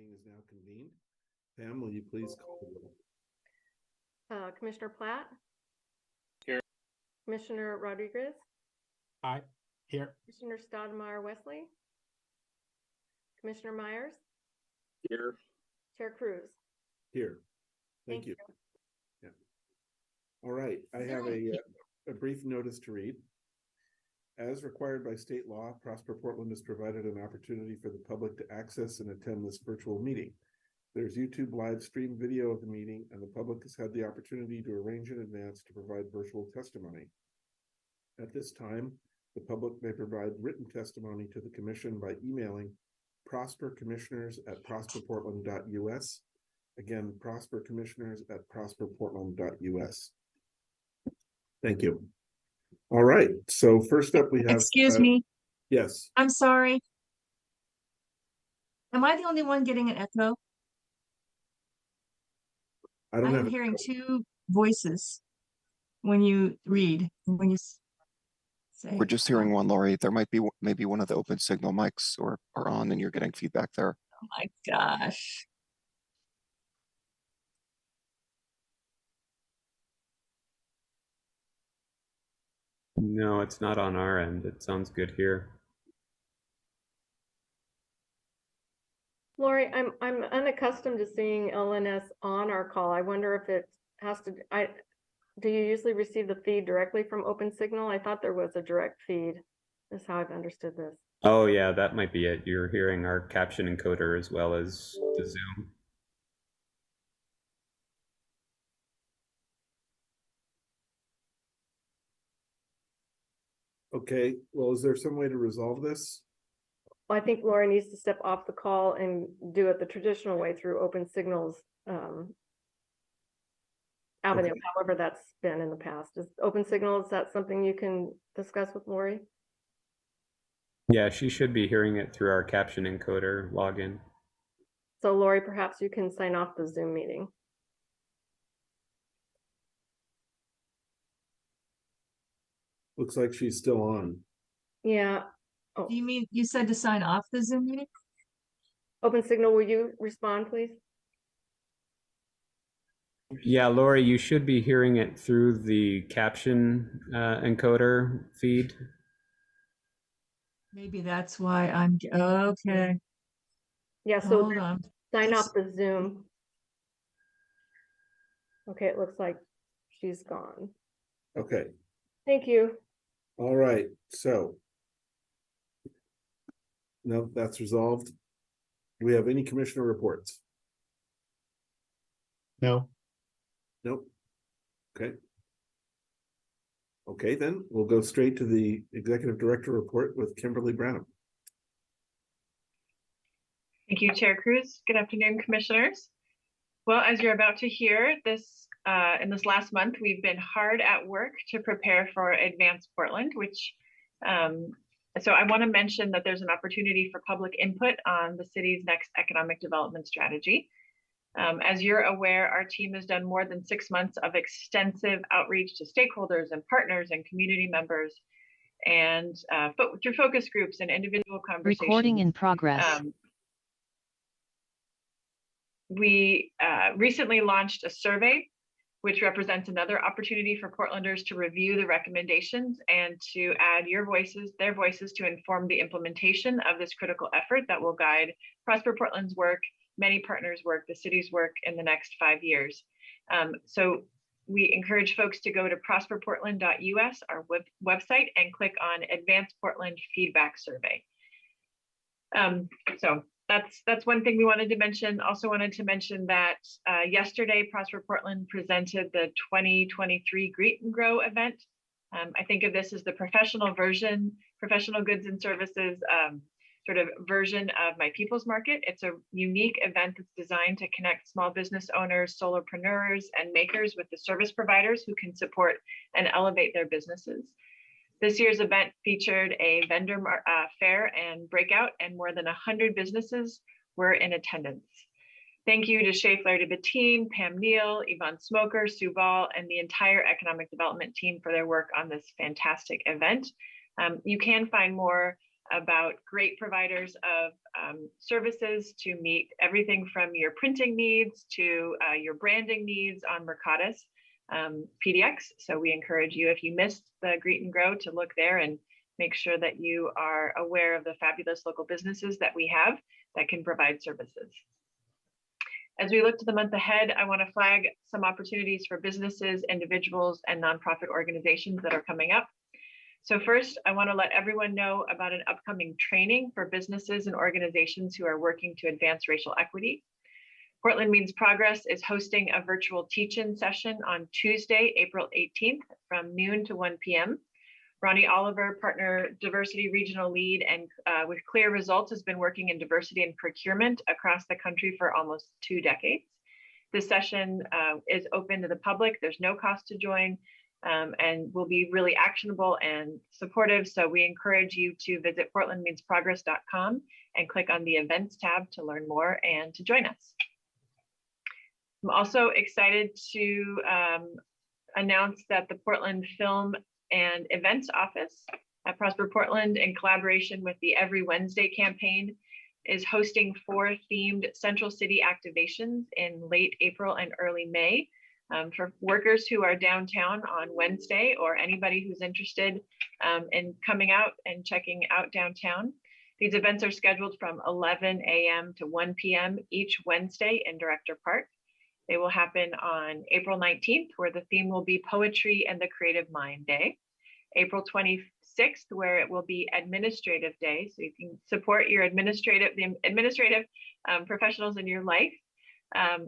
meeting is now convened. Pam, will you please call the roll? Commissioner Platt? Here. Commissioner Rodriguez? Aye. Here. Commissioner Stoudemire Wesley? Commissioner Myers? Here. Chair Cruz? Here. Thank you. Yeah. All right. I have a brief notice to read. As required by state law, Prosper Portland has provided an opportunity for the public to access and attend this virtual meeting. There's YouTube live stream video of the meeting, and the public has had the opportunity to arrange in advance to provide virtual testimony. At this time, the public may provide written testimony to the commission by emailing prospercommissioners@prosperportland.us. Again, prospercommissioners@prosperportland.us. Thank you. All right. So first up, we have. Excuse me. Yes. I'm sorry. Am I the only one getting an echo? I don't I'm have. hearing two voices when you read, when you say. We're just hearing one, Lori. There might be maybe one of the open signal mics are on and you're getting feedback there. Oh my gosh. No, it's not on our end. It sounds good here. Lori, I'm unaccustomed to seeing LNS on our call. I wonder if it has to. Do you usually receive the feed directly from Open Signal? I thought there was a direct feed. That's how I've understood this. Oh yeah, that might be it. You're hearing our caption encoder as well as the Zoom. Okay. Well, is there some way to resolve this? Well, I think Lori needs to step off the call and do it the traditional way through Open Signal's avenue, Okay. however that's been in the past. Is Open Signal, is that something you can discuss with Lori? Yeah, she should be hearing it through our caption encoder login. So Lori, perhaps you can sign off the Zoom meeting. Looks like she's still on. Yeah. Oh, Do you mean you said to sign off the Zoom meeting? Open Signal, will you respond, please? Yeah, Lori, you should be hearing it through the caption encoder feed. Maybe that's why I'm okay. Yeah, so Hold on. sign off the Zoom. Okay, it looks like she's gone. Okay. Thank you. All right. So. No, that's resolved. Do we have any commissioner reports? No. Nope. Okay. Okay, then we'll go straight to the executive director report with Kimberly Branham. Thank you, Chair Cruz. Good afternoon, commissioners. Well, as you're about to hear, in this last month, we've been hard at work to prepare for Advance Portland, which so I want to mention that there's an opportunity for public input on the city's next economic development strategy. As you're aware, our team has done more than 6 months of extensive outreach to stakeholders and partners and community members, and through focus groups and individual conversations. Recording in progress. We recently launched a survey, which represents another opportunity for Portlanders to review the recommendations and to add their voices to inform the implementation of this critical effort that will guide Prosper Portland's work, many partners' work, the city's work in the next 5 years. So we encourage folks to go to prosperportland.us, our website, and click on Advance Portland Feedback Survey. So that's one thing we wanted to mention. Also wanted to mention that yesterday, Prosper Portland presented the 2023 Greet and Grow event. I think of this as the professional goods and services sort of version of My People's Market. It's a unique event that's designed to connect small business owners, solopreneurs, and makers with the service providers who can support and elevate their businesses. This year's event featured a vendor fair and breakout, and more than 100 businesses were in attendance. Thank you to Shay Flair DeBattine, Pam Neal, Yvonne Smoker, Sue Ball, and the entire economic development team for their work on this fantastic event. You can find more about great providers of services to meet everything from your printing needs to your branding needs on Mercatus PDX. So we encourage you, if you missed the Greet and Grow, to look there and make sure that you are aware of the fabulous local businesses that we have that can provide services. As we look to the month ahead, I want to flag some opportunities for businesses, individuals, and nonprofit organizations that are coming up. So first, I want to let everyone know about an upcoming training for businesses and organizations who are working to advance racial equity. Portland Means Progress is hosting a virtual teach-in session on Tuesday, April 18th from noon to 1 p.m. Ronnie Oliver, partner diversity regional lead, and with clear results has been working in diversity and procurement across the country for almost 2 decades. This session is open to the public. There's no cost to join and will be really actionable and supportive. So we encourage you to visit portlandmeansprogress.com and click on the events tab to learn more and to join us. I'm also excited to announce that the Portland Film and Events Office at Prosper Portland, in collaboration with the Every Wednesday campaign, is hosting 4 themed Central City activations in late April and early May for workers who are downtown on Wednesday, or anybody who's interested in coming out and checking out downtown. These events are scheduled from 11 a.m. to 1 p.m. each Wednesday in Director Park. They will happen on April 19th, where the theme will be Poetry and the Creative Mind Day. April 26th, where it will be Administrative Day, so you can support your administrative professionals in your life.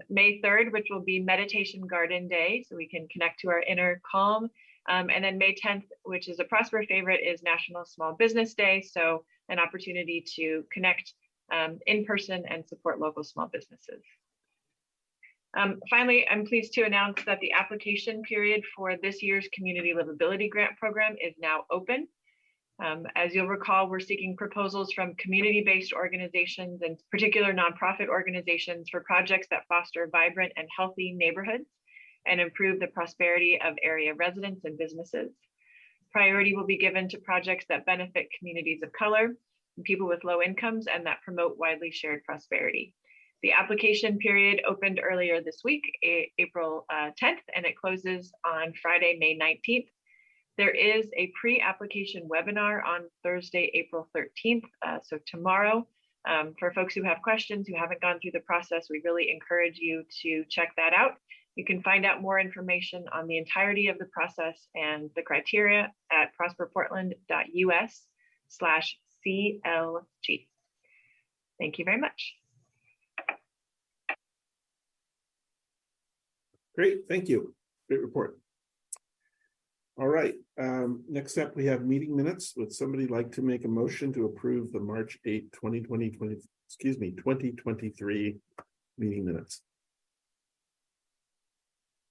May 3rd, which will be Meditation Garden Day, so we can connect to our inner calm. And then May 10th, which is a Prosper favorite, is National Small Business Day, so an opportunity to connect in person and support local small businesses. Finally, I'm pleased to announce that the application period for this year's Community Livability Grant Program is now open. As you'll recall, we're seeking proposals from community-based organizations and particular nonprofit organizations for projects that foster vibrant and healthy neighborhoods and improve the prosperity of area residents and businesses. Priority will be given to projects that benefit communities of color, people with low incomes, and that promote widely shared prosperity. The application period opened earlier this week, April 10th, and it closes on Friday, May 19th. There is a pre-application webinar on Thursday, April 13th, so tomorrow. For folks who have questions, who haven't gone through the process, we really encourage you to check that out. You can find out more information on the entirety of the process and the criteria at prosperportland.us/CLG. Thank you very much. Great, thank you. Great report. All right, next up, we have meeting minutes. Would somebody like to make a motion to approve the March 8, 2023 meeting minutes?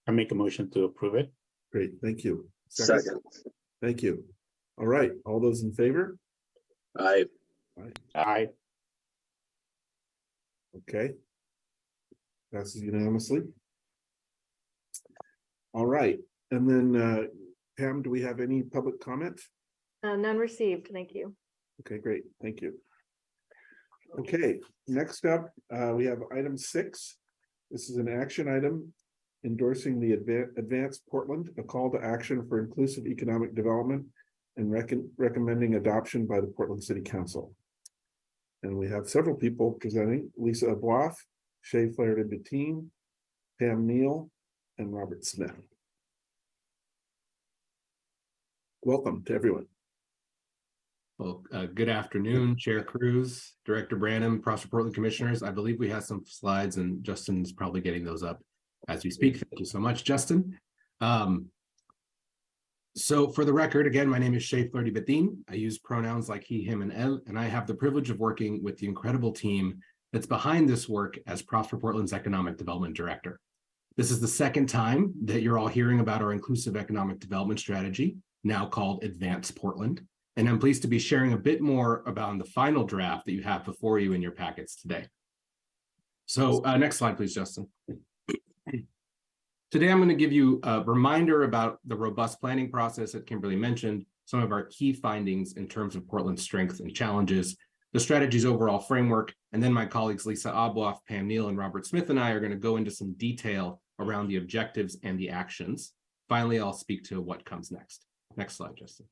I make a motion to approve it. Great, thank you. Second. Thank you. All right, all those in favor? Aye. Aye. Okay. Passes unanimously. All right, and then Pam, do we have any public comment? None received, thank you. Okay, great, thank you. Okay, next up, we have item 6. This is an action item endorsing the Advance Portland, a call to action for inclusive economic development and recommending adoption by the Portland City Council. And we have several people presenting: Lisa Aboif, Shay Flaherty-Bettine, Pam Neal, and Robert Smith. Welcome to everyone. Well, good afternoon, Chair Cruz, Director Branham, Prosper Portland Commissioners. I believe we have some slides and Justin's probably getting those up as we speak. Thank you so much, Justin. So for the record, again, my name is Shay Flaherty-Bettine. I use pronouns like he, him, and elle, and I have the privilege of working with the incredible team that's behind this work as Prosper Portland's Economic Development Director. This is the second time that you're all hearing about our inclusive economic development strategy, now called Advance Portland. And I'm pleased to be sharing a bit more about the final draft that you have before you in your packets today. So next slide, please, Justin. Today, I'm going to give you a reminder about the robust planning process that Kimberly mentioned, some of our key findings in terms of Portland's strengths and challenges, the strategy's overall framework, and then my colleagues Lisa Abloff, Pam Neal, and Robert Smith and I are going to go into some detail around the objectives and the actions. Finally, I'll speak to what comes next. Next slide, Justin.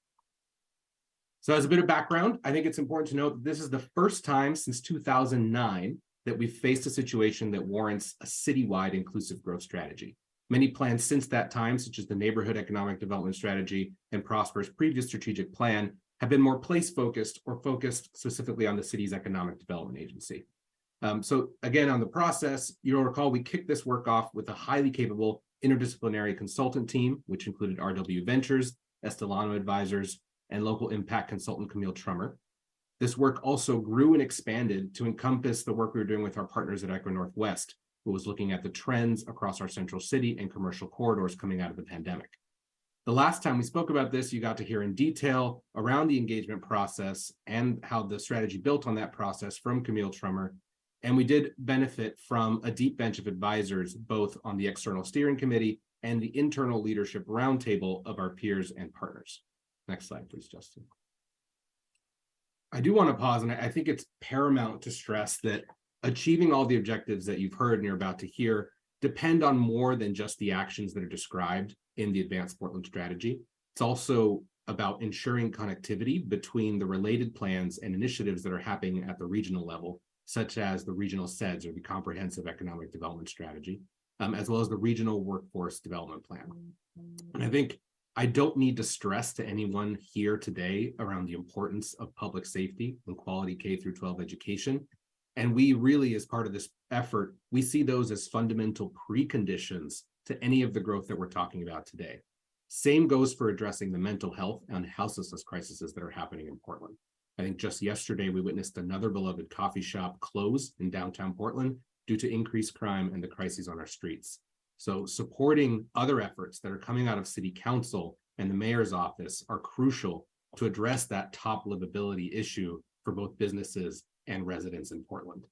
So as a bit of background, I think it's important to note that this is the first time since 2009 that we've faced a situation that warrants a citywide inclusive growth strategy. Many plans since that time, such as the Neighborhood Economic Development Strategy and Prosper's previous strategic plan, have been more place-focused or focused specifically on the city's economic development agency. So again, on the process, you'll recall we kicked this work off with a highly capable interdisciplinary consultant team, which included RW Ventures, Estelano Advisors, and local impact consultant Camille Trummer. This work also grew and expanded to encompass the work we were doing with our partners at ECHO Northwest, who was looking at the trends across our central city and commercial corridors coming out of the pandemic. The last time we spoke about this, you got to hear in detail around the engagement process and how the strategy built on that process from Camille Trummer. And we did benefit from a deep bench of advisors, both on the external steering committee and the internal leadership roundtable of our peers and partners. Next slide, please, Justin. I do want to pause, and I think it's paramount to stress that achieving all the objectives that you've heard and you're about to hear depend on more than just the actions that are described in the Advanced Portland Strategy. It's also about ensuring connectivity between the related plans and initiatives that are happening at the regional level, such as the regional CEDS, or the Comprehensive Economic Development Strategy, as well as the Regional Workforce Development Plan. And I think I don't need to stress to anyone here today around the importance of public safety and quality K through 12 education. And we really, as part of this effort, we see those as fundamental preconditions to any of the growth that we're talking about today. Same goes for addressing the mental health and houselessness crises that are happening in Portland. I think just yesterday, we witnessed another beloved coffee shop close in downtown Portland due to increased crime and the crises on our streets. So supporting other efforts that are coming out of City Council and the Mayor's office are crucial to address that top livability issue for both businesses and residents in Portland.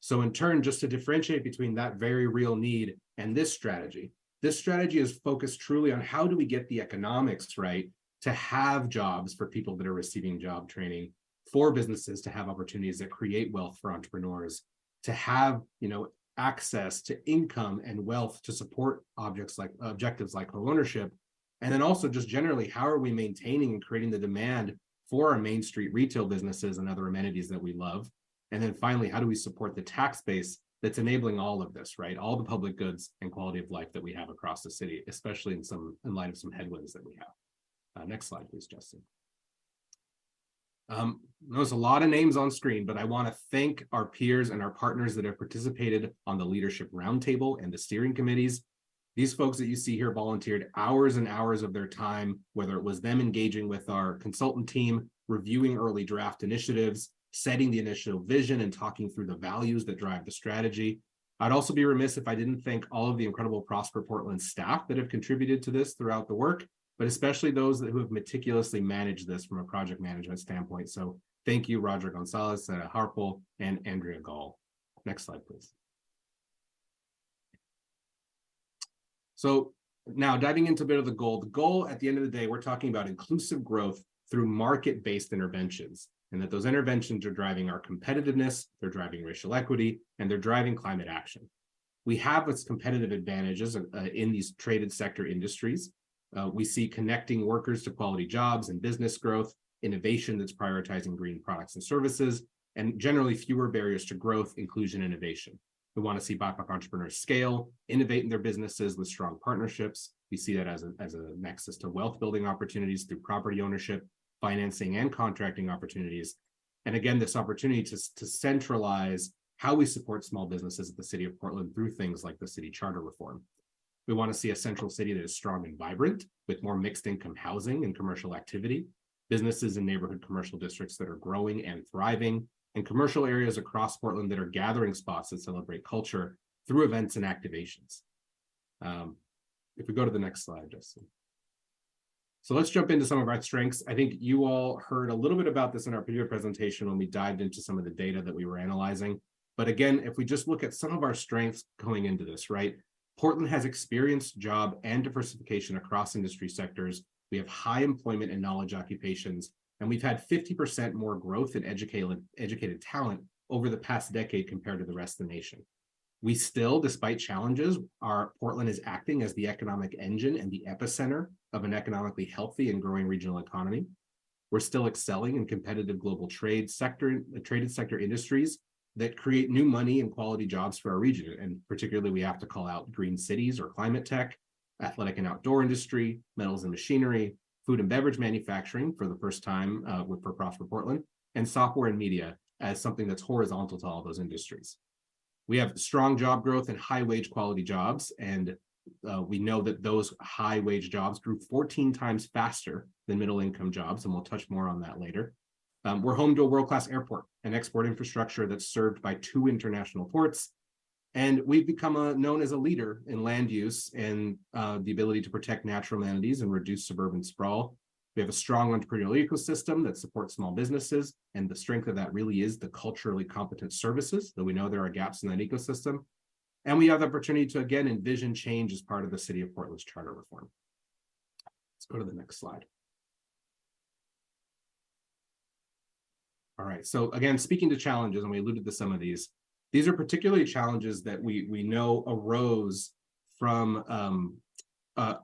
So in turn, just to differentiate between that very real need and this strategy is focused truly on how do we get the economics right to have jobs for people that are receiving job training, for businesses to have opportunities that create wealth for entrepreneurs, to have, access to income and wealth to support objectives like homeownership, and then also just generally, how are we maintaining and creating the demand for our Main Street retail businesses and other amenities that we love? And then finally, how do we support the tax base that's enabling all of this, right? All the public goods and quality of life that we have across the city, especially in light of some headwinds that we have. Next slide, please, Justin. There's a lot of names on screen, but I want to thank our peers and our partners that have participated on the leadership roundtable and the steering committees. These folks that you see here volunteered hours and hours of their time, whether it was them engaging with our consultant team, reviewing early draft initiatives, setting the initial vision, and talking through the values that drive the strategy. I'd also be remiss if I didn't thank all of the incredible Prosper Portland staff that have contributed to this throughout the work, but especially those who have meticulously managed this from a project management standpoint. So thank you, Roger Gonzalez, Sarah Harpel, and Andrea Gall. Next slide, please. So now diving into a bit of the goal at the end of the day, we're talking about inclusive growth through market-based interventions, and that those interventions are driving our competitiveness, they're driving racial equity, and they're driving climate action. We have its competitive advantages in these traded sector industries. We see connecting workers to quality jobs and business growth, innovation that's prioritizing green products and services, and generally fewer barriers to growth, inclusion, and innovation. We want to see BIPOC entrepreneurs scale, innovate in their businesses with strong partnerships. We see that as a nexus to wealth building opportunities through property ownership, financing, and contracting opportunities. And again, this opportunity to centralize how we support small businesses at the City of Portland through things like the city charter reform. We want to see a central city that is strong and vibrant, with more mixed income housing and commercial activity, businesses in neighborhood commercial districts that are growing and thriving, and commercial areas across Portland that are gathering spots that celebrate culture through events and activations. If we go to the next slide, Justin. So let's jump into some of our strengths. I think you all heard a little bit about this in our previous presentation when we dived into some of the data that we were analyzing. But again, if we just look at some of our strengths going into this, right? Portland has experienced job and diversification across industry sectors We have high employment and knowledge occupations, and we've had 50% more growth in educated talent over the past decade compared to the rest of the nation. We still, despite challenges, Portland is acting as the economic engine and the epicenter of an economically healthy and growing regional economy. We're still excelling in competitive global traded sector industries that create new money and quality jobs for our region. And particularly, we have to call out green cities or climate tech, athletic and outdoor industry, metals and machinery, food and beverage manufacturing for the first time for Prosper Portland, and software and media as something that's horizontal to all those industries. We have strong job growth and high wage quality jobs, and we know that those high wage jobs grew 14 times faster than middle income jobs, and we'll touch more on that later. We're home to a world-class airport and export infrastructure that's served by 2 international ports, and we've become known as a leader in land use and the ability to protect natural amenities and reduce suburban sprawl. We have a strong entrepreneurial ecosystem that supports small businesses, and the strength of that really is the culturally competent services, though we know there are gaps in that ecosystem. And we have the opportunity to, again, envision change as part of the City of Portland's charter reform. Let's go to the next slide. All right, so again, speaking to challenges, and we alluded to some of these are particularly challenges that we know arose from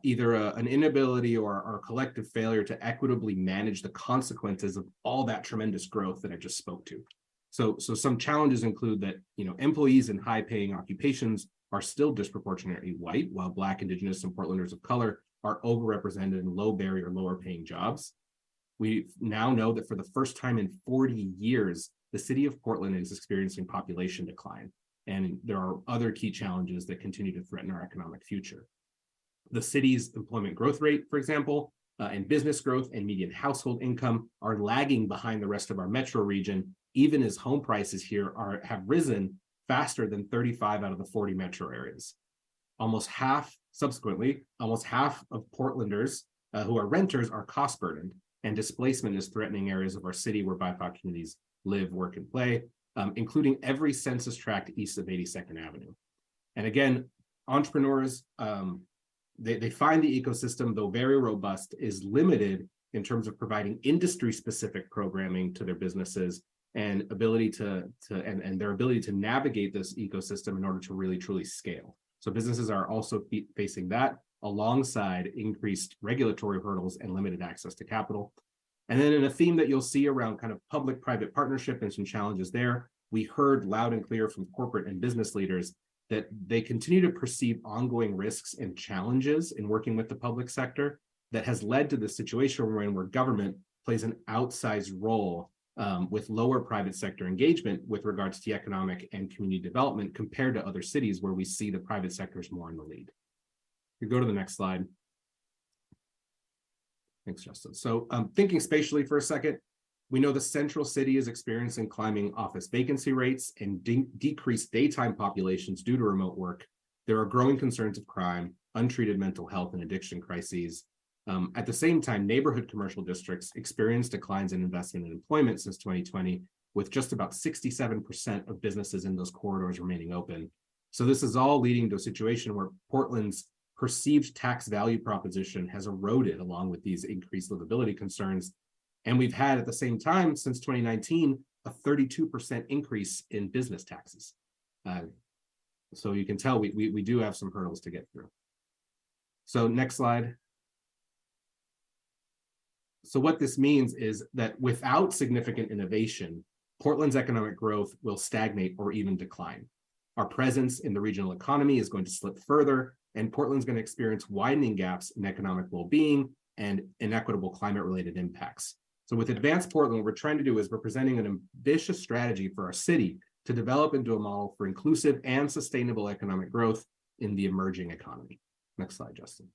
either an inability or collective failure to equitably manage the consequences of all that tremendous growth that I just spoke to. So some challenges include that, employees in high-paying occupations are still disproportionately white, while Black, Indigenous, and Portlanders of color are overrepresented in low-barrier, lower-paying jobs. We now know that for the first time in 40 years, the City of Portland is experiencing population decline, and there are other key challenges that continue to threaten our economic future. The city's employment growth rate, for example, and business growth and median household income are lagging behind the rest of our metro region, even as home prices here have risen faster than 35 out of the 40 metro areas. Almost half of Portlanders who are renters are cost burdened, and displacement is threatening areas of our city where BIPOC communities live, work, and play, including every census tract east of 82nd Avenue. And again, entrepreneurs, they find the ecosystem, though very robust, is limited in terms of providing industry-specific programming to their businesses and their ability to navigate this ecosystem in order to really truly scale. So businesses are also facing that alongside increased regulatory hurdles and limited access to capital. And then in a theme that you'll see around kind of public-private partnership and some challenges there, we heard loud and clear from corporate and business leaders that they continue to perceive ongoing risks and challenges in working with the public sector that has led to the situation we're in, where government plays an outsized role with lower private sector engagement with regards to economic and community development compared to other cities where we see the private sector is more in the lead. You go to the next slide. Thanks, Justin. So thinking spatially for a second, we know the central city is experiencing climbing office vacancy rates and decreased daytime populations due to remote work. There are growing concerns of crime, untreated mental health and addiction crises. At the same time, neighborhood commercial districts experienced declines in investment and employment since 2020, with just about 67% of businesses in those corridors remaining open. So this is all leading to a situation where Portland's perceived tax value proposition has eroded along with these increased livability concerns. And we've had at the same time since 2019, a 32% increase in business taxes. So you can tell we do have some hurdles to get through. So next slide. So what this means is that without significant innovation, Portland's economic growth will stagnate or even decline. Our presence in the regional economy is going to slip further, and Portland's going to experience widening gaps in economic well-being and inequitable climate-related impacts. So with Advanced Portland, what we're trying to do is we're presenting an ambitious strategy for our city to develop into a model for inclusive and sustainable economic growth in the emerging economy. Next slide, Justin.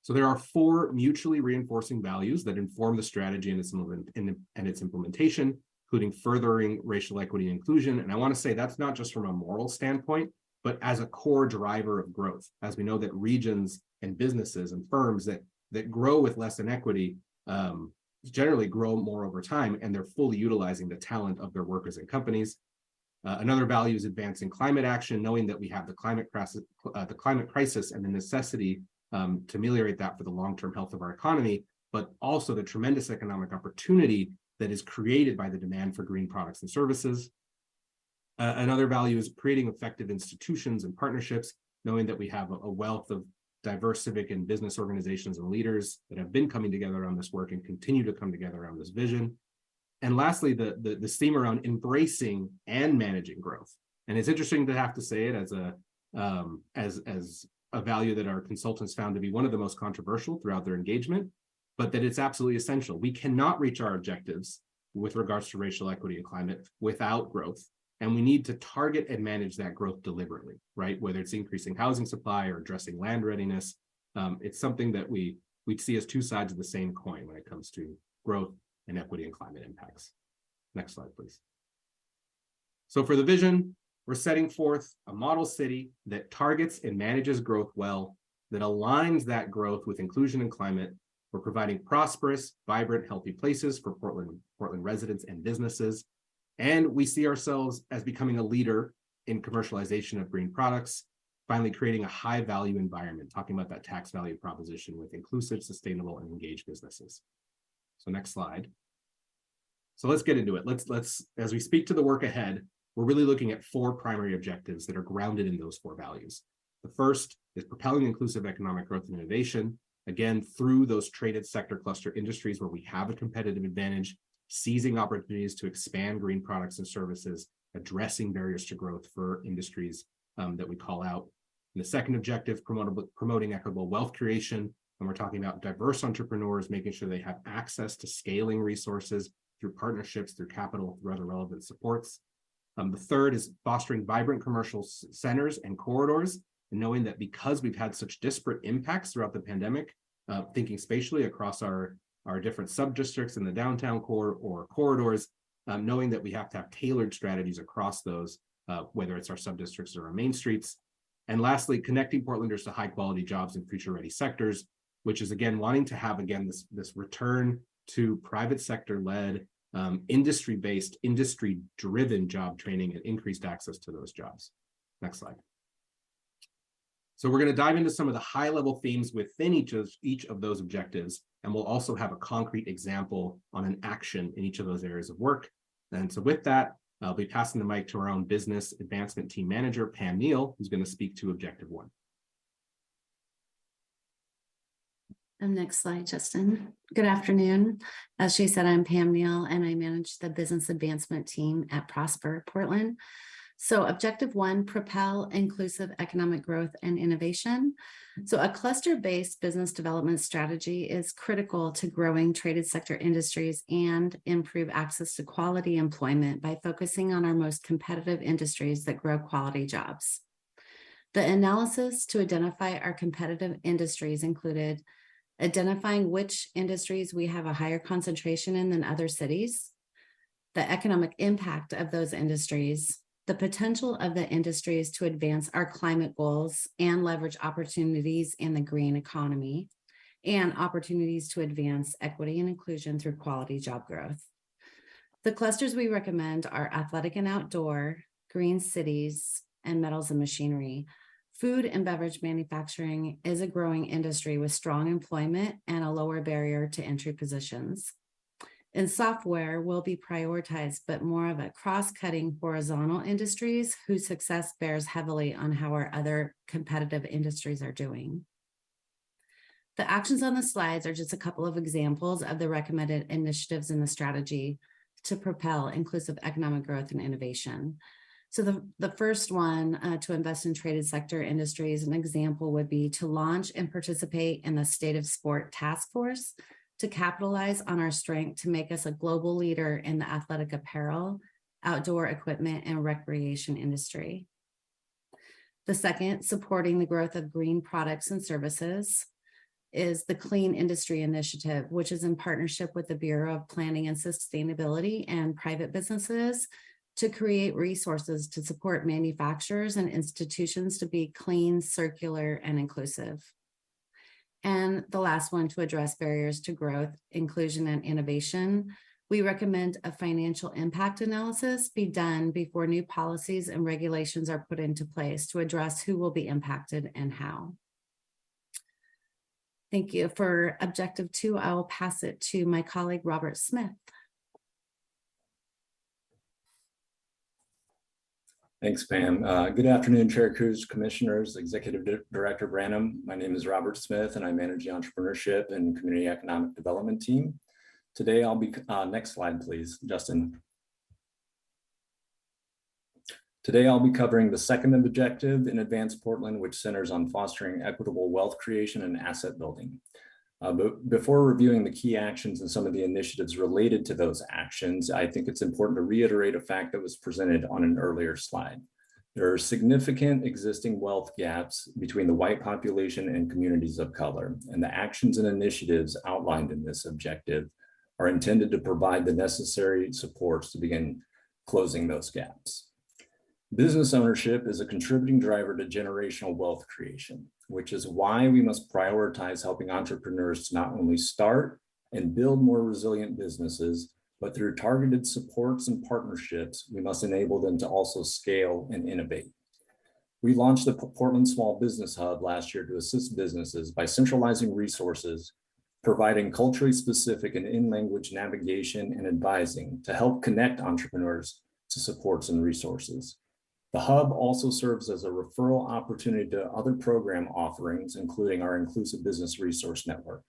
So there are 4 mutually reinforcing values that inform the strategy and its implementation, including furthering racial equity and inclusion. And I want to say that's not just from a moral standpoint, but as a core driver of growth, as we know that regions and businesses and firms that grow with less inequity generally grow more over time, and they're fully utilizing the talent of their workers and companies. Another value is advancing climate action, knowing that we have the climate crisis and the necessity to ameliorate that for the long-term health of our economy, but also the tremendous economic opportunity that is created by the demand for green products and services. Another value is creating effective institutions and partnerships, knowing that we have a wealth of diverse civic and business organizations and leaders that have been coming together on this work and continue to come together around this vision. And lastly, the theme around embracing and managing growth. And it's interesting to have to say it as a value that our consultants found to be one of the most controversial throughout their engagement, but that it's absolutely essential. We cannot reach our objectives with regards to racial equity and climate without growth. And we need to target and manage that growth deliberately, right? Whether it's increasing housing supply or addressing land readiness, it's something that we see as two sides of the same coin when it comes to growth and equity and climate impacts. Next slide, please. So for the vision, we're setting forth a model city that targets and manages growth well, that aligns that growth with inclusion and climate. We're providing prosperous, vibrant, healthy places for Portland residents and businesses. And we see ourselves as becoming a leader in commercialization of green products, finally creating a high value environment, talking about that tax value proposition with inclusive, sustainable, and engaged businesses. So next slide. So let's get into it. Let's as we speak to the work ahead, we're really looking at 4 primary objectives that are grounded in those 4 values. The first is propelling inclusive economic growth and innovation, again, through those traded sector cluster industries where we have a competitive advantage, seizing opportunities to expand green products and services, addressing barriers to growth for industries that we call out. And the second objective, promoting equitable wealth creation. And we're talking about diverse entrepreneurs, making sure they have access to scaling resources through partnerships, through capital, through other relevant supports. The third is fostering vibrant commercial centers and corridors, and knowing that because we've had such disparate impacts throughout the pandemic, thinking spatially across our different sub-districts in the downtown core or corridors, knowing that we have to have tailored strategies across those, whether it's our sub-districts or our main streets. And lastly, connecting Portlanders to high quality jobs in future ready sectors, which is again, wanting to have again, this return to private sector led, industry-based, industry-driven job training and increased access to those jobs. Next slide. So we're going to dive into some of the high-level themes within each of those objectives, and we'll also have a concrete example on an action in each of those areas of work. And so with that, I'll be passing the mic to our own business advancement team manager, Pam Neal, who's going to speak to Objective 1. Next slide, Justin. Good afternoon. As she said, I'm Pam Neal, and I manage the business advancement team at Prosper Portland. So Objective 1, propel inclusive economic growth and innovation. So a cluster-based business development strategy is critical to growing traded sector industries and improve access to quality employment by focusing on our most competitive industries that grow quality jobs. The analysis to identify our competitive industries included identifying which industries we have a higher concentration in than other cities, the economic impact of those industries, the potential of the industries to advance our climate goals and leverage opportunities in the green economy, and opportunities to advance equity and inclusion through quality job growth. The clusters we recommend are athletic and outdoor, green cities, and metals and machinery. Food and beverage manufacturing is a growing industry with strong employment and a lower barrier to entry positions. In software will be prioritized, but more of a cross-cutting horizontal industries whose success bears heavily on how our other competitive industries are doing. The actions on the slides are just a couple of examples of the recommended initiatives in the strategy to propel inclusive economic growth and innovation. So the first one, to invest in traded sector industries, an example would be to launch and participate in the State of Sport Task Force to capitalize on our strength to make us a global leader in the athletic apparel, outdoor equipment, and recreation industry. The second, supporting the growth of green products and services, is the Clean Industry Initiative, which is in partnership with the Bureau of Planning and Sustainability and private businesses to create resources to support manufacturers and institutions to be clean, circular, and inclusive. And the last one, to address barriers to growth, inclusion, and innovation. We recommend a financial impact analysis be done before new policies and regulations are put into place to address who will be impacted and how. Thank you. For objective 2, I will pass it to my colleague, Robert Smith. Thanks, Pam. Good afternoon, Chair Cruz, Commissioners, Executive Director Branham. My name is Robert Smith, and I manage the Entrepreneurship and Community Economic Development team. Today, I'll be, next slide, please, Justin. Today, I'll be covering the second objective in Advance Portland, which centers on fostering equitable wealth creation and asset building. But before reviewing the key actions and some of the initiatives related to those actions, I think it's important to reiterate a fact that was presented on an earlier slide. There are significant existing wealth gaps between the white population and communities of color, and the actions and initiatives outlined in this objective are intended to provide the necessary supports to begin closing those gaps. Business ownership is a contributing driver to generational wealth creation, which is why we must prioritize helping entrepreneurs to not only start and build more resilient businesses, but through targeted supports and partnerships, we must enable them to also scale and innovate. We launched the Portland Small Business Hub last year to assist businesses by centralizing resources, providing culturally specific and in-language navigation and advising to help connect entrepreneurs to supports and resources. The hub also serves as a referral opportunity to other program offerings, including our Inclusive Business Resource Network.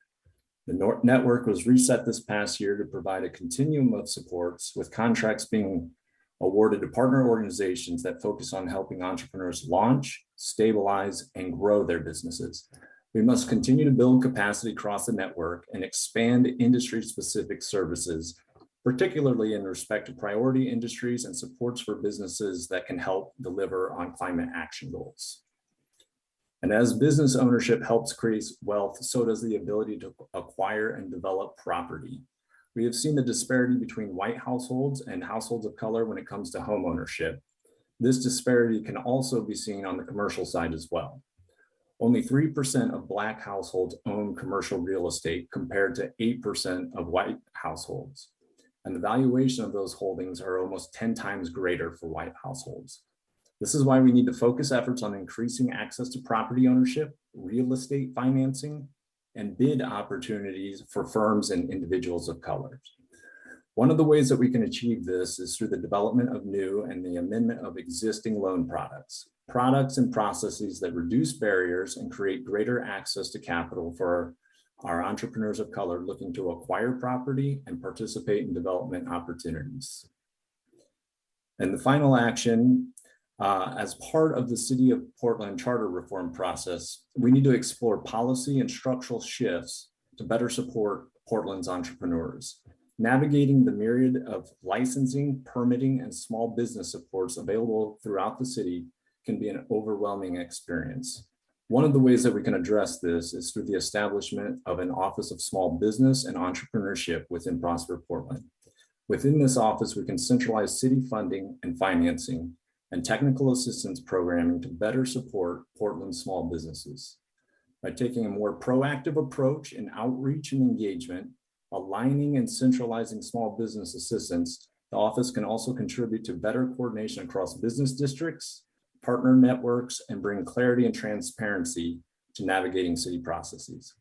The network was reset this past year to provide a continuum of supports, with contracts being awarded to partner organizations that focus on helping entrepreneurs launch, stabilize, and grow their businesses. We must continue to build capacity across the network and expand industry-specific services, particularly in respect to priority industries and supports for businesses that can help deliver on climate action goals. And as business ownership helps create wealth, so does the ability to acquire and develop property. We have seen the disparity between white households and households of color when it comes to home ownership. This disparity can also be seen on the commercial side as well. Only 3% of Black households own commercial real estate compared to 8% of white households. And the valuation of those holdings are almost 10 times greater for white households. This is why we need to focus efforts on increasing access to property ownership, real estate financing, and bid opportunities for firms and individuals of color. One of the ways that we can achieve this is through the development of new and the amendment of existing loan products and processes that reduce barriers and create greater access to capital for our entrepreneurs of color looking to acquire property and participate in development opportunities. And the final action, as part of the City of Portland charter reform process, we need to explore policy and structural shifts to better support Portland's entrepreneurs. Navigating the myriad of licensing, permitting, and small business supports available throughout the city can be an overwhelming experience. One of the ways that we can address this is through the establishment of an Office of Small Business and Entrepreneurship within Prosper Portland. Within this office, we can centralize city funding and financing and technical assistance programming to better support Portland's small businesses. By taking a more proactive approach in outreach and engagement, aligning and centralizing small business assistance, the office can also contribute to better coordination across business districts, partner networks, and bring clarity and transparency to navigating city processes.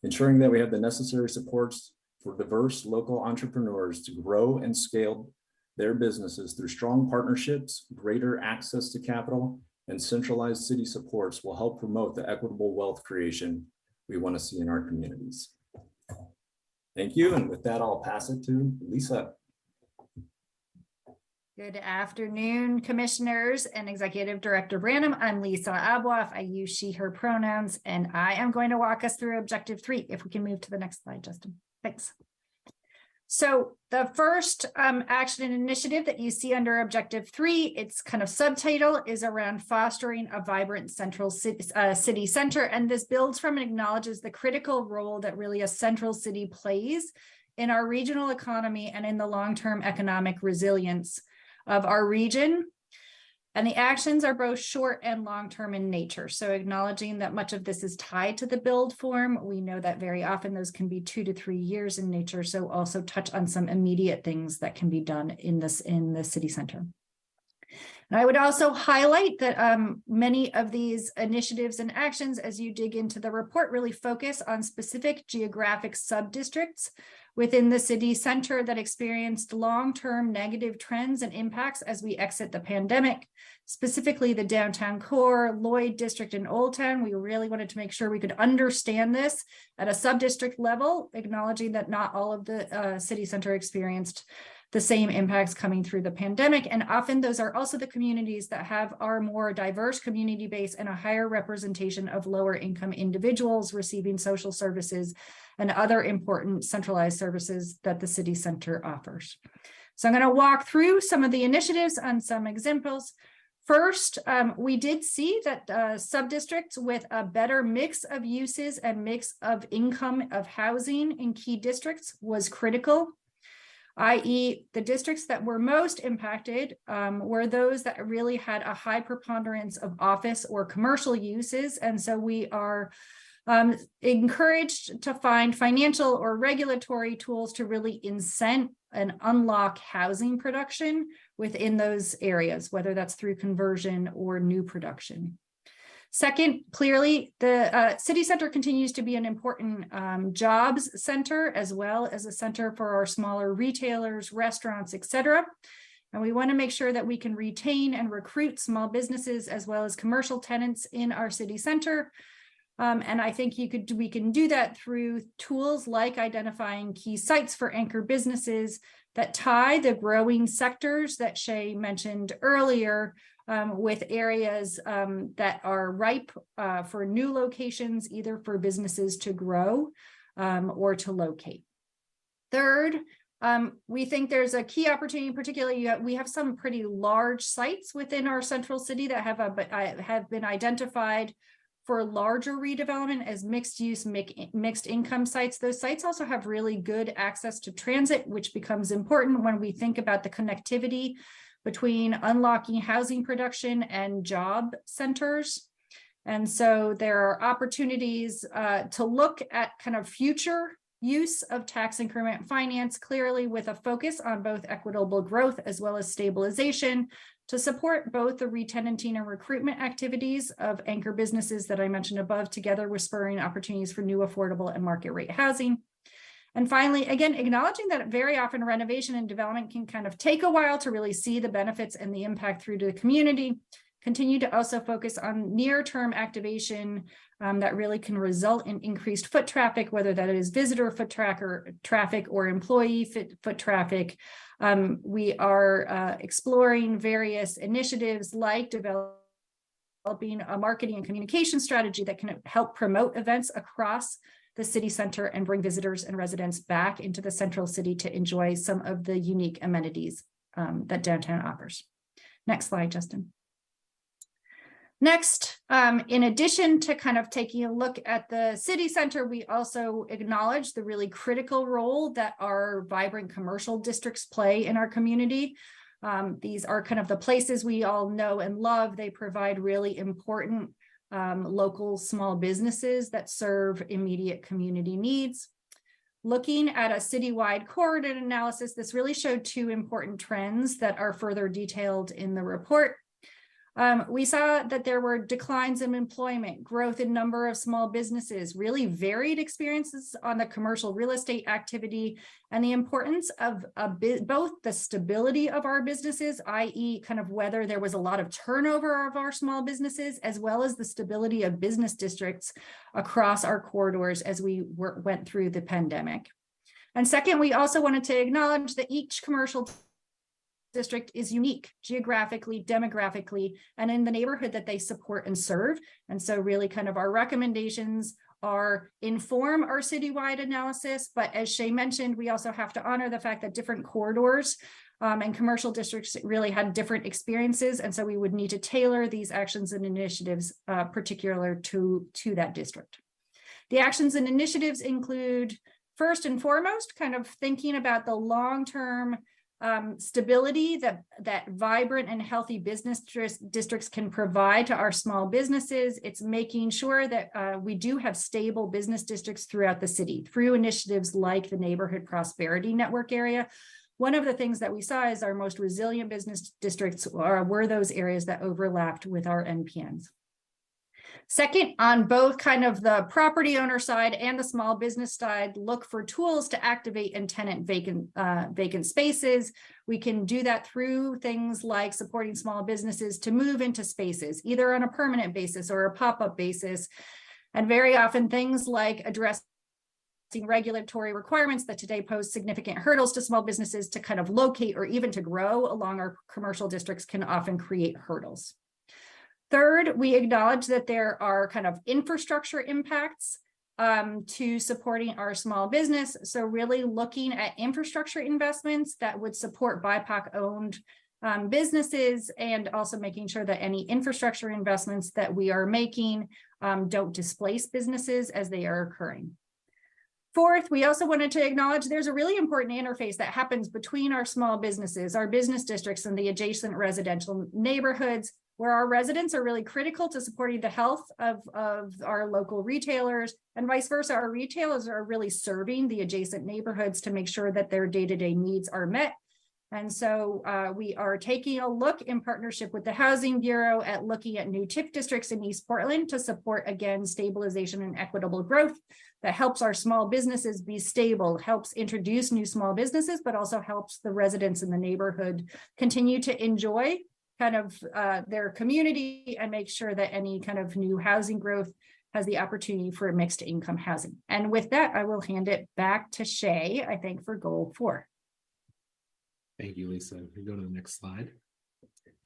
Ensuring that we have the necessary supports for diverse local entrepreneurs to grow and scale their businesses through strong partnerships, greater access to capital, and centralized city supports will help promote the equitable wealth creation we want to see in our communities. Thank you, and with that, I'll pass it to Lisa. Good afternoon, Commissioners and Executive Director Branham. I'm Lisa Abloff. I use she, her pronouns, and I am going to walk us through Objective 3. If we can move to the next slide, Justin. Thanks. So the first action and initiative that you see under Objective 3, its kind of subtitle is around fostering a vibrant central city center. And this builds from and acknowledges the critical role that really a central city plays in our regional economy and in the long-term economic resilience of our region. And the actions are both short and long-term in nature. So acknowledging that much of this is tied to the build form, we know that very often those can be 2 to 3 years in nature. So also touch on some immediate things that can be done in the city center. And I would also highlight that many of these initiatives and actions, as you dig into the report, really focus on specific geographic sub-districts within the city center that experienced long-term negative trends and impacts as we exit the pandemic, specifically the downtown core, Lloyd District, and Old Town. We really wanted to make sure we could understand this at a sub-district level, acknowledging that not all of the city center experienced the same impacts coming through the pandemic. And often those are also the communities that have our more diverse community base and a higher representation of lower income individuals receiving social services and other important centralized services that the city center offers. So I'm going to walk through some of the initiatives on some examples. First, we did see that sub-districts with a better mix of uses and mix of income of housing in key districts was critical, i.e. the districts that were most impacted were those that really had a high preponderance of office or commercial uses. And so we are encouraged to find financial or regulatory tools to really incent and unlock housing production within those areas, whether that's through conversion or new production. Second, clearly, the city center continues to be an important jobs center, as well as a center for our smaller retailers, restaurants, et cetera. And we want to make sure that we can retain and recruit small businesses as well as commercial tenants in our city center. And I think we can do that through tools like identifying key sites for anchor businesses that tie the growing sectors that Shay mentioned earlier with areas that are ripe for new locations, either for businesses to grow or to locate. Third, we think there's a key opportunity, particularly we have some pretty large sites within our central city that have been identified for larger redevelopment as mixed use, mixed income sites. Those sites also have really good access to transit, which becomes important when we think about the connectivity between unlocking housing production and job centers. And so there are opportunities to look at kind of future use of tax increment finance, clearly with a focus on both equitable growth as well as stabilization, to support both the retenanting and recruitment activities of anchor businesses that I mentioned above, together with spurring opportunities for new affordable and market rate housing. And finally, again, acknowledging that very often renovation and development can kind of take a while to really see the benefits and the impact through to the community. Continue to also focus on near-term activation that really can result in increased foot traffic, whether that is visitor foot traffic or employee foot traffic. We are exploring various initiatives like developing a marketing and communication strategy that can help promote events across the city center and bring visitors and residents back into the central city to enjoy some of the unique amenities that downtown offers. Next slide, Justin. Next, in addition to kind of taking a look at the city center, we also acknowledge the really critical role that our vibrant commercial districts play in our community. These are kind of the places we all know and love. They provide really important local small businesses that serve immediate community needs. Looking at a citywide corridor analysis, this really showed two important trends that are further detailed in the report. We saw that there were declines in employment, growth in number of small businesses, really varied experiences on the commercial real estate activity, and the importance of both the stability of our businesses, i.e. kind of whether there was a lot of turnover of our small businesses, as well as the stability of business districts across our corridors as we went through the pandemic. And second, we also wanted to acknowledge that each commercial district is unique geographically, demographically, and in the neighborhood that they support and serve. And so really kind of our recommendations are inform our citywide analysis, but as Shay mentioned, we also have to honor the fact that different corridors and commercial districts really had different experiences. And so we would need to tailor these actions and initiatives particular to that district. The actions and initiatives include, first and foremost, kind of thinking about the long-term stability that vibrant and healthy business districts can provide to our small businesses. It's making sure that we do have stable business districts throughout the city through initiatives like the Neighborhood Prosperity Network area, one of the things that we saw is our most resilient business districts were those areas that overlapped with our NPNs. Second, on both kind of the property owner side and the small business side, look for tools to activate and tenant vacant spaces. We can do that through things like supporting small businesses to move into spaces, either on a permanent basis or a pop-up basis. And very often things like addressing regulatory requirements that today pose significant hurdles to small businesses to kind of locate or even to grow along our commercial districts can often create hurdles. Third, we acknowledge that there are kind of infrastructure impacts to supporting our small business. So really looking at infrastructure investments that would support BIPOC-owned businesses, and also making sure that any infrastructure investments that we are making don't displace businesses as they are occurring. Fourth, we also wanted to acknowledge there's a really important interface that happens between our small businesses, our business districts, and the adjacent residential neighborhoods, where our residents are really critical to supporting the health of our local retailers, and vice versa. Our retailers are really serving the adjacent neighborhoods to make sure that their day-to-day needs are met. And so we are taking a look in partnership with the Housing Bureau at looking at new TIF districts in East Portland to support, again, stabilization and equitable growth that helps our small businesses be stable, helps introduce new small businesses, but also helps the residents in the neighborhood continue to enjoy kind of their community and make sure that any kind of new housing growth has the opportunity for mixed income housing. And with that, I will hand it back to Shay, I think, for goal 4. Thank you, Lisa. If we go to the next slide.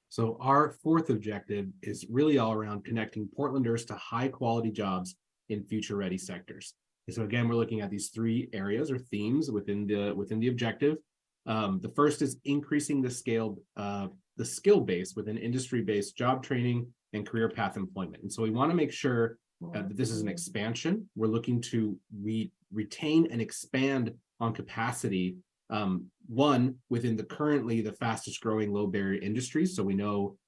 So our fourth objective is really all around connecting Portlanders to high quality jobs in future ready sectors. And so again, we're looking at these 3 areas or themes within the objective. The first is increasing the skill base within industry-based job training and career path employment. And so we want to make sure that this is an expansion. We're looking to retain and expand on capacity. One, within currently the fastest growing low barrier industries. So we know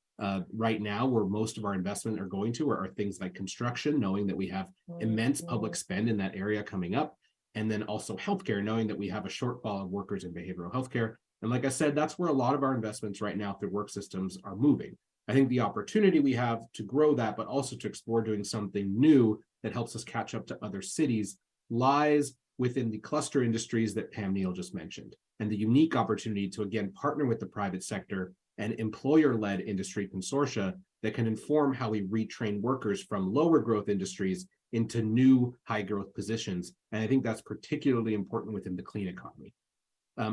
right now where most of our investment are going to are things like construction, knowing that we have immense public spend in that area coming up. And then also healthcare, knowing that we have a shortfall of workers in behavioral healthcare. And like I said, that's where a lot of our investments right now through work systems are moving. I think the opportunity we have to grow that, but also to explore doing something new that helps us catch up to other cities, lies within the cluster industries that Pam Neal just mentioned, and the unique opportunity to, again, partner with the private sector and employer-led industry consortia that can inform how we retrain workers from lower growth industries into new high growth positions. And I think that's particularly important within the clean economy.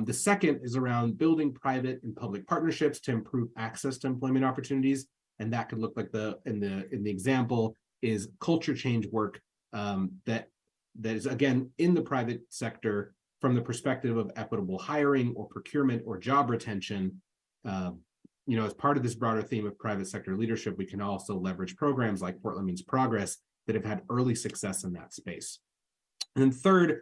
The second is around building private and public partnerships to improve access to employment opportunities. And that could look like in the example is culture change work that is, again, in the private sector from the perspective of equitable hiring or procurement or job retention. As part of this broader theme of private sector leadership, we can also leverage programs like Portland Means Progress that have had early success in that space. And then third,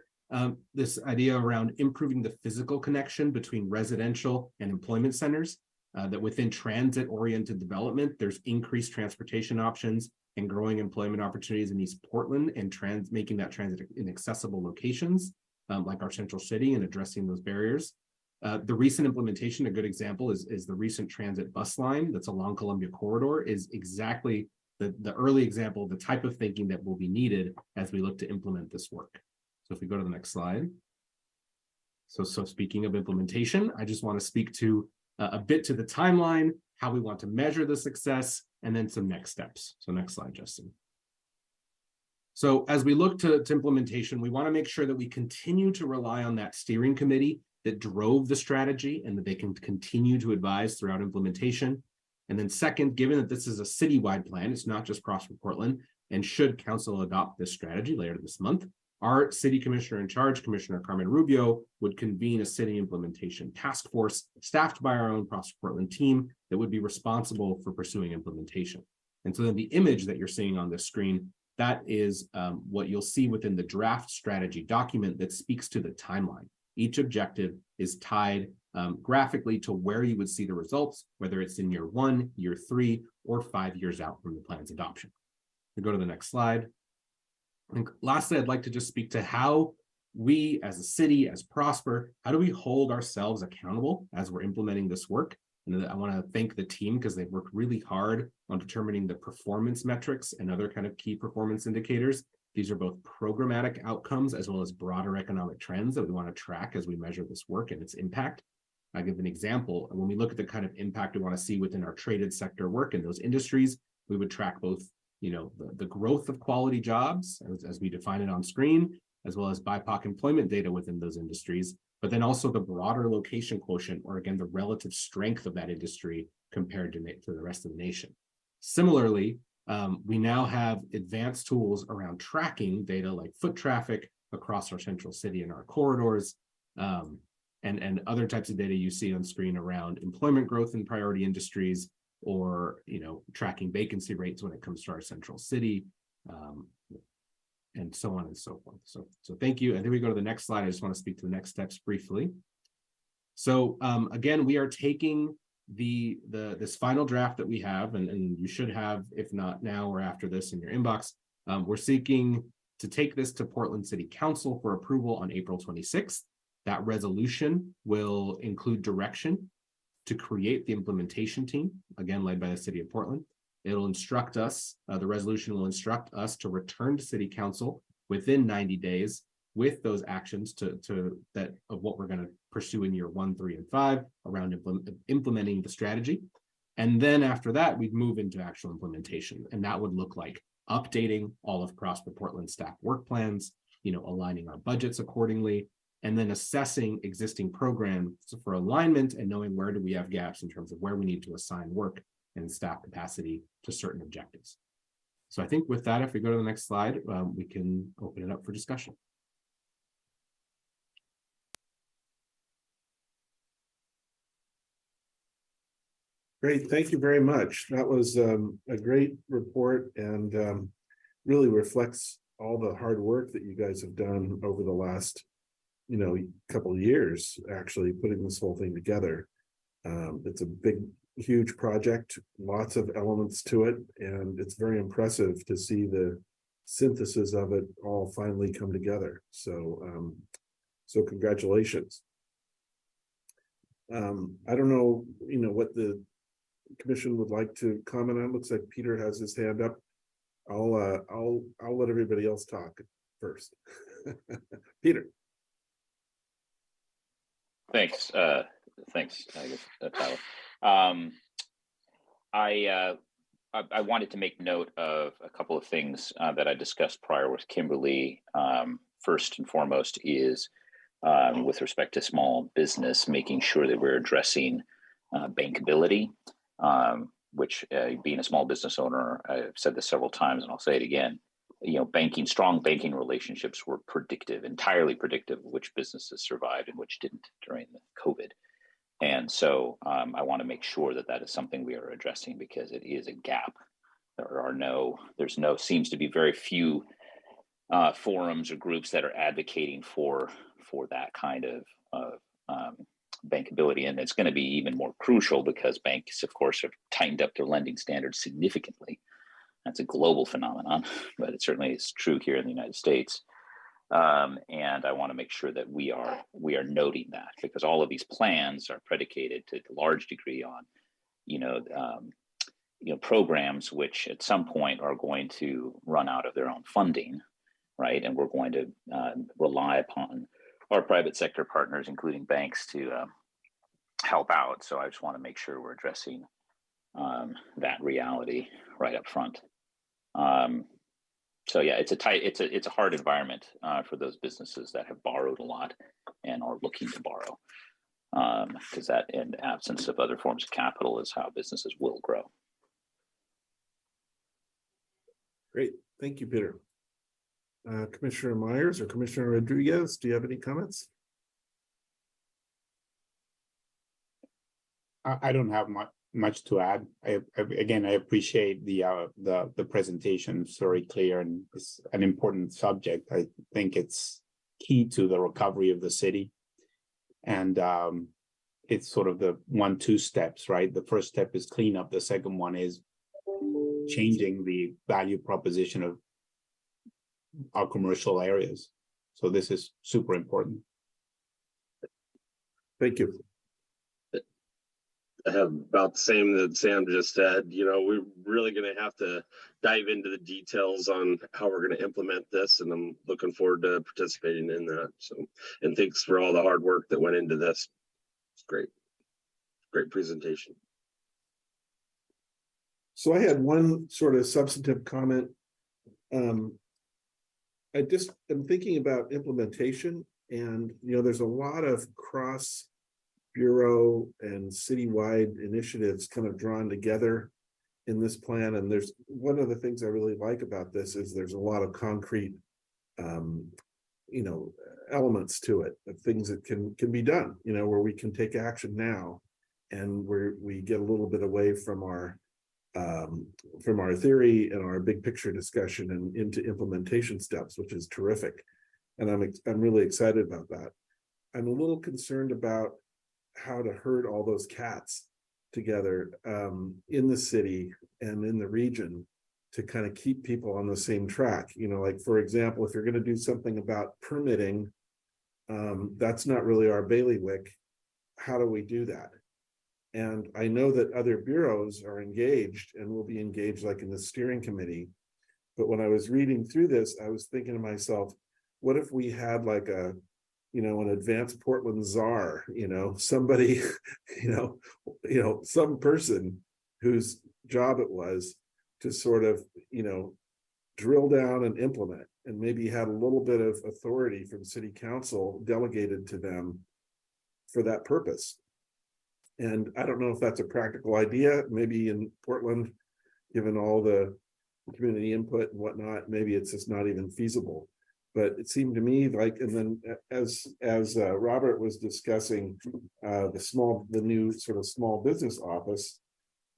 this idea around improving the physical connection between residential and employment centers, that within transit-oriented development, there's increased transportation options and growing employment opportunities in East Portland and making that transit in accessible locations, like our central city, and addressing those barriers. The recent implementation, a good example is the recent transit bus line that's along Columbia Corridor, is exactly the early example of the type of thinking that will be needed as we look to implement this work. So if we go to the next slide. So speaking of implementation, I just want to speak to a bit to the timeline, how we want to measure the success, and then some next steps. So next slide, Justin. So as we look to implementation, we want to make sure that we continue to rely on that steering committee that drove the strategy and that they can continue to advise throughout implementation. And then second, given that this is a citywide plan, it's not just Prosper Portland, and should council adopt this strategy later this month, our city commissioner in charge, Commissioner Carmen Rubio, would convene a city implementation task force staffed by our own Prosper Portland team that would be responsible for pursuing implementation. And so then the image that you're seeing on this screen, that is what you'll see within the draft strategy document that speaks to the timeline. Each objective is tied graphically to where you would see the results, whether it's in year 1, year 3, or 5 years out from the plan's adoption. We go to the next slide. And lastly, I'd like to just speak to how we as a city, as Prosper, how do we hold ourselves accountable as we're implementing this work? And I want to thank the team because they've worked really hard on determining the performance metrics and other kind of key performance indicators. These are both programmatic outcomes as well as broader economic trends that we want to track as we measure this work and its impact. I'll give an example. When we look at the kind of impact we want to see within our traded sector work in those industries, we would track both, the growth of quality jobs as we define it on screen, as well as BIPOC employment data within those industries, but then also the broader location quotient, or again, the relative strength of that industry compared to the rest of the nation. Similarly, we now have advanced tools around tracking data like foot traffic across our central city and our corridors, and other types of data you see on screen around employment growth in priority industries, or tracking vacancy rates when it comes to our central city, and so on and so forth. So thank you. And then we go to the next slide. I just want to speak to the next steps briefly. So again, we are taking this final draft that we have, and you should have, if not now or after this, in your inbox. We're seeking to take this to Portland City Council for approval on April 26th. That resolution will include direction to create the implementation team, again, led by the City of Portland. It'll instruct us, the resolution will instruct us to return to City Council within 90 days with those actions of what we're going to pursue in year 1, 3, and 5 around implementing the strategy. And then after that, we'd move into actual implementation. And that would look like updating all of Prosper Portland staff work plans, aligning our budgets accordingly, and then assessing existing programs for alignment and knowing where do we have gaps in terms of where we need to assign work and staff capacity to certain objectives. So I think with that, if we go to the next slide, we can open it up for discussion. Great, thank you very much. That was a great report, and really reflects all the hard work that you guys have done over the last couple of years, actually putting this whole thing together. It's a huge project, lots of elements to it, and it's very impressive to see the synthesis of it all finally come together. So congratulations. I don't know, what the commission would like to comment on. Looks like Peter has his hand up. I'll let everybody else talk first. Peter. Thanks, Tyler. I wanted to make note of a couple of things that I discussed prior with Kimberly. First and foremost is with respect to small business, making sure that we're addressing bankability, which being a small business owner, I've said this several times and I'll say it again, strong banking relationships were entirely predictive of which businesses survived and which didn't during the COVID. And so I want to make sure that is something we are addressing, because it is a gap. Seems to be very few forums or groups that are advocating for that kind of bankability. And it's going to be even more crucial because banks, of course, have tightened up their lending standards significantly. That's a global phenomenon, but it certainly is true here in the United States. And I want to make sure that we are noting that, because all of these plans are predicated to a large degree on, programs which at some point are going to run out of their own funding, right? And we're going to rely upon our private sector partners, including banks, to help out. So I just want to make sure we're addressing that reality right up front. So yeah, it's a hard environment for those businesses that have borrowed a lot and are looking to borrow, because that, in absence of other forms of capital, is how businesses will grow. Great, thank you, Peter. Commissioner Myers or Commissioner Rodriguez, do you have any comments? I don't have much to add. I appreciate the presentation. It's very clear, and it's an important subject. I think it's key to the recovery of the city, and it's sort of the 1-2 steps, right? The first step is cleanup. The second one is changing the value proposition of our commercial areas. So this is super important. Thank you. I have about the same that Sam just said. You know, we're really going to have to dive into the details on how we're going to implement this, and I'm looking forward to participating in that. So, and thanks for all the hard work that went into this. It's great presentation. So I had one sort of substantive comment. I just am thinking about implementation, and there's a lot of cross bureau and citywide initiatives kind of drawn together in this plan. And there's one of the things I really like about this is there's a lot of concrete, elements to it, of things that can be done, where we can take action now, and where we get a little bit away from our theory and our big picture discussion and into implementation steps, which is terrific. And I'm really excited about that. I'm a little concerned about how to herd all those cats together in the city and in the region to kind of keep people on the same track. Like, for example, if you're going to do something about permitting, that's not really our bailiwick. How do we do that? And I know that other bureaus are engaged and will be engaged, like in the steering committee. But when I was reading through this, I was thinking to myself, what if we had like an advanced Portland czar, somebody, some person whose job it was to sort of, drill down and implement, and maybe had a little bit of authority from city council delegated to them for that purpose. And I don't know if that's a practical idea. Maybe in Portland, given all the community input and whatnot, maybe it's just not even feasible. But it seemed to me like, and then as Robert was discussing the new sort of small business office,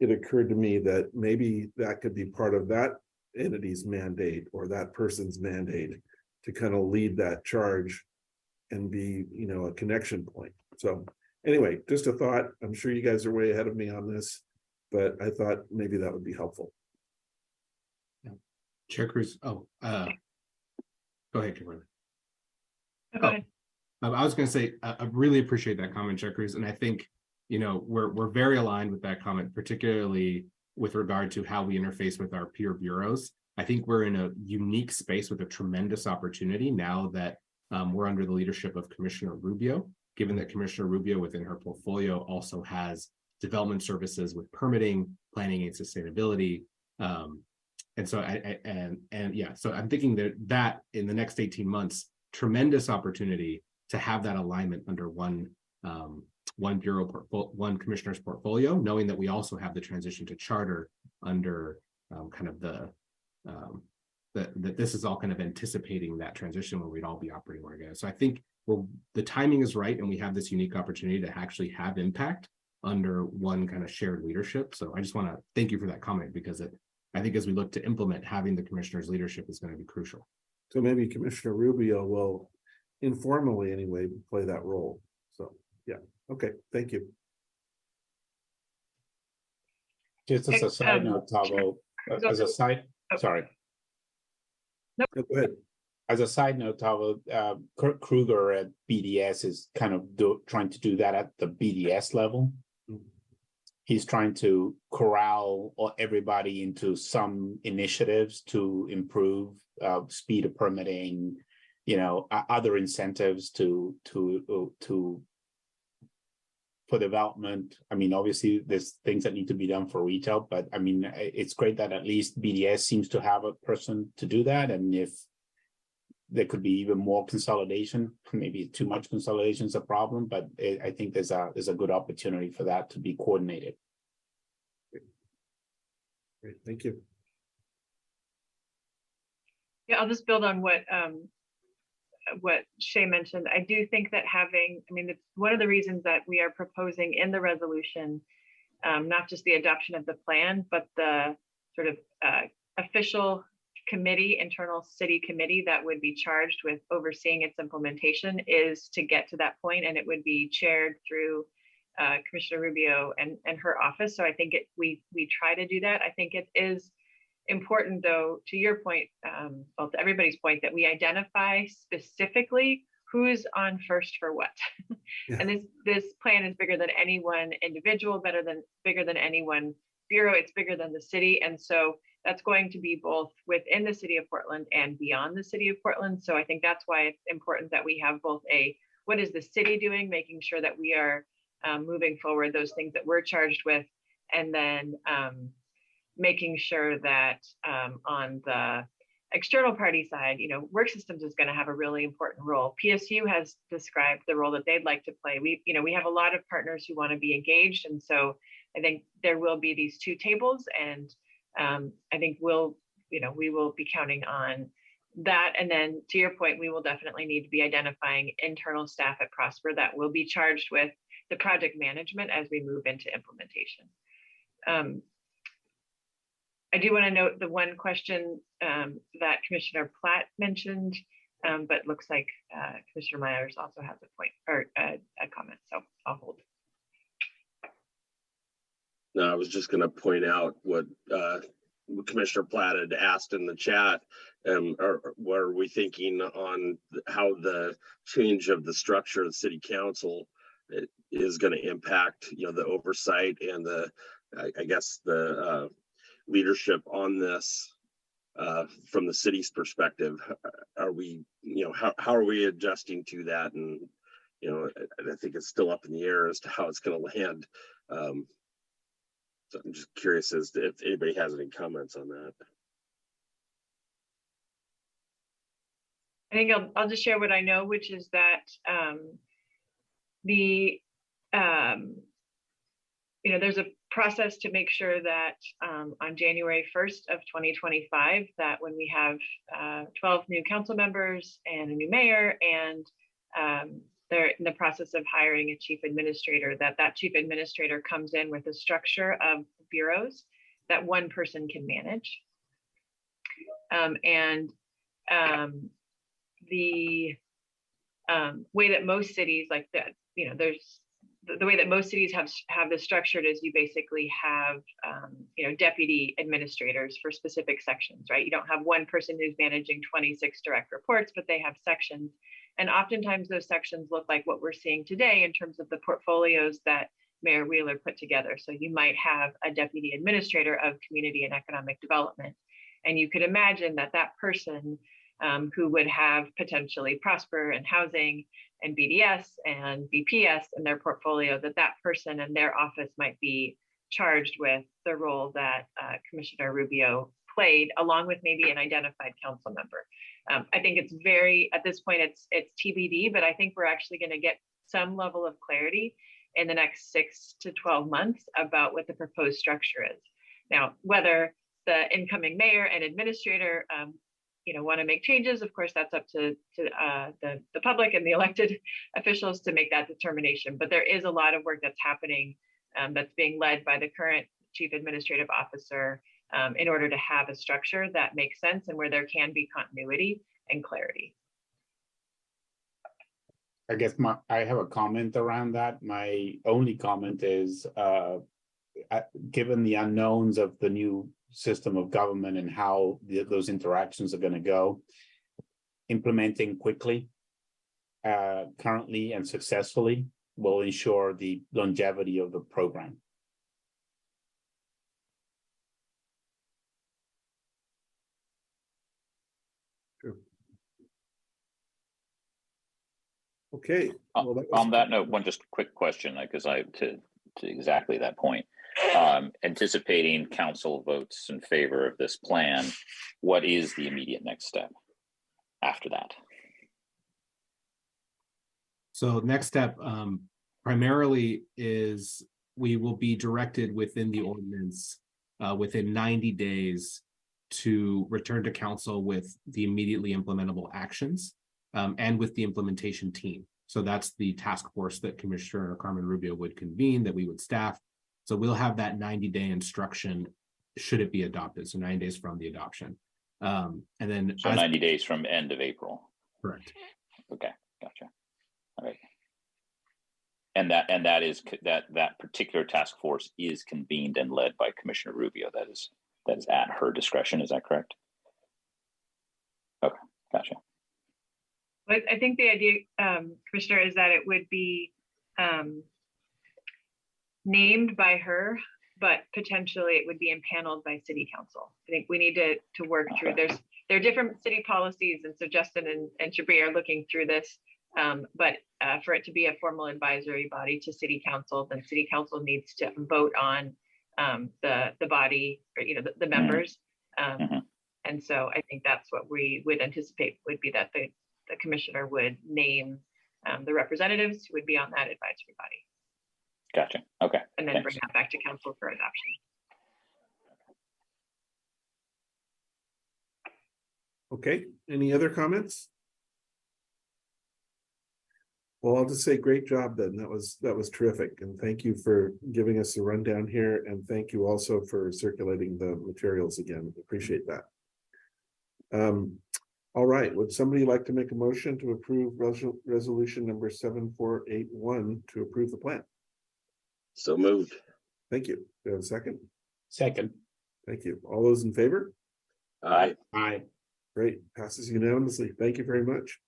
it occurred to me that maybe that could be part of that entity's mandate or that person's mandate to kind of lead that charge and be, a connection point. So anyway, just a thought. I'm sure you guys are way ahead of me on this, but I thought maybe that would be helpful. Chair Cruz. Go ahead, Kimberly. Go ahead. I was going to say, I really appreciate that comment, Chair Cruz. And I think, we're very aligned with that comment, particularly with regard to how we interface with our peer bureaus. I think we're in a unique space with a tremendous opportunity now that we're under the leadership of Commissioner Rubio, given that Commissioner Rubio within her portfolio also has development services with permitting, planning, and sustainability. And so so I'm thinking that in the next 18 months, tremendous opportunity to have that alignment under one commissioner's portfolio, knowing that we also have the transition to charter under that this is all kind of anticipating that transition when we'd all be operating together. So I think the timing is right, and we have this unique opportunity to actually have impact under one kind of shared leadership. So I just want to thank you for that comment, because I think as we look to implement, having the commissioner's leadership is going to be crucial. So maybe Commissioner Rubio will informally anyway play that role. So yeah, okay, thank you. Just as a side note, Tavo, sorry. No, go ahead. As a side note, Tavo, Kurt Kruger at BDS is kind of trying to do that at the BDS level. He's trying to corral everybody into some initiatives to improve speed of permitting, other incentives for development. I mean, obviously there's things that need to be done for retail, but I mean, it's great that at least BDS seems to have a person to do that. And if there could be even more consolidation, maybe too much consolidation is a problem, but I think there's a good opportunity for that to be coordinated. Great, thank you. Yeah, I'll just build on what Shay mentioned. I do think that it's one of the reasons that we are proposing in the resolution, not just the adoption of the plan, but the sort of official committee, internal city committee that would be charged with overseeing its implementation, is to get to that point, and it would be chaired through Commissioner Rubio and her office. So I think we try to do that. I think it is important though, to your point, well, to everybody's point, that we identify specifically who's on first for what. Yeah. And this plan is bigger than any one individual, bigger than any one bureau. It's bigger than the city. And so that's going to be both within the city of Portland and beyond the city of Portland. So I think that's why it's important that we have both what is the city doing, making sure that we are moving forward those things that we're charged with, and then making sure that on the external party side, Work Systems is going to have a really important role. PSU has described the role that they'd like to play. We have a lot of partners who want to be engaged, and so I think there will be these two tables, and I think we will be counting on that. And then to your point, we will definitely need to be identifying internal staff at Prosper that will be charged with the project management as we move into implementation. I do want to note the one question that Commissioner Platt mentioned, but looks like Commissioner Myers also has a point or a comment, so I'll hold. No, I was just going to point out what Commissioner Platt had asked in the chat. Or what are we thinking on how the change of the structure of the city council is going to impact, the oversight and I guess the leadership on this from the city's perspective? Are we, how are we adjusting to that? And, I think it's still up in the air as to how it's going to land. So I'm just curious as to if anybody has any comments on that. I think I'll just share what I know, which is that there's a process to make sure that on January 1st of 2025, that when we have 12 new council members and a new mayor, and they're in the process of hiring a chief administrator, that chief administrator comes in with a structure of bureaus that one person can manage. The way that most cities like that, there's the way that most cities have this structured is you basically have, deputy administrators for specific sections, right? You don't have one person who's managing 26 direct reports, but they have sections. And oftentimes those sections look like what we're seeing today in terms of the portfolios that Mayor Wheeler put together. So you might have a deputy administrator of community and economic development. And you could imagine that person who would have potentially Prosper and housing and BDS and BPS in their portfolio, that person and their office might be charged with the role that Commissioner Rubio played, along with maybe an identified council member. I think it's at this point, it's TBD, but I think we're actually going to get some level of clarity in the next 6 to 12 months about what the proposed structure is. Now, whether the incoming mayor and administrator want to make changes, of course, that's up to the public and the elected officials to make that determination. But there is a lot of work that's happening that's being led by the current chief administrative officer in order to have a structure that makes sense and where there can be continuity and clarity. I guess I have a comment around that. My only comment is, given the unknowns of the new system of government and how those interactions are going to go, implementing quickly, currently and successfully will ensure the longevity of the program. True. Okay. Well, on that note, one just quick question, because to exactly that point. Anticipating council votes in favor of this plan, what is the immediate next step after that? So next step primarily is we will be directed within the ordinance within 90 days to return to council with the immediately implementable actions and with the implementation team. So that's the task force that Commissioner Carmen Rubio would convene, that we would staff. So we'll have that 90-day instruction should it be adopted. So 9 days from the adoption. And then 90 days from end of April. Correct. Okay, gotcha. All right. And that particular task force is convened and led by Commissioner Rubio. That is that is at her discretion. Is that correct? Okay, gotcha. But I think the idea, Commissioner, is that it would be named by her, but potentially it would be impaneled by City Council. I think we need to work through. There are different city policies, and so Justin and Shabri are looking through this. But for it to be a formal advisory body to City Council, then City Council needs to vote on the body, or the members. And so I think that's what we would anticipate would be that the commissioner would name the representatives who would be on that advisory body. Gotcha. Okay. And then bring that back to council for adoption. Okay, any other comments? Well, I'll just say great job then. That was terrific. And thank you for giving us a rundown here. And thank you also for circulating the materials again. Appreciate that. All right, would somebody like to make a motion to approve resolution number 7481 to approve the plan? So moved. Thank you. Do you have a second? Second. Thank you. All those in favor? Aye. Aye. Great, passes unanimously. Thank you very much.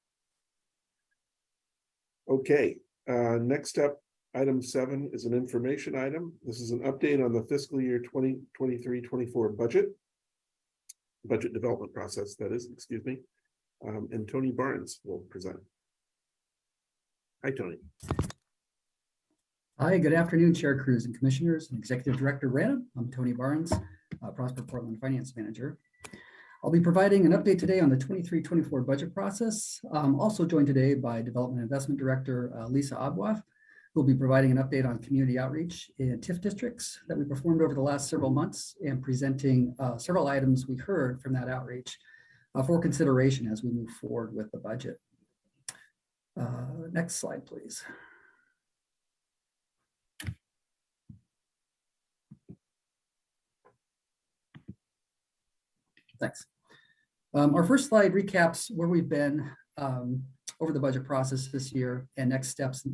Okay, next up, item 7 is an information item. This is an update on the fiscal year 2023-24 budget development process, that is, excuse me. And Tony Barnes will present. Hi, Tony. Hi, good afternoon, Chair Cruz and Commissioners and Executive Director Branham. I'm Tony Barnes, Prosper Portland Finance Manager. I'll be providing an update today on the 23-24 budget process. I'm also joined today by Development Investment Director Lisa Abwaf, who will be providing an update on community outreach in TIF districts that we performed over the last several months and presenting several items we heard from that outreach for consideration as we move forward with the budget. Next slide, please. Thanks. Our first slide recaps where we've been over the budget process this year and next steps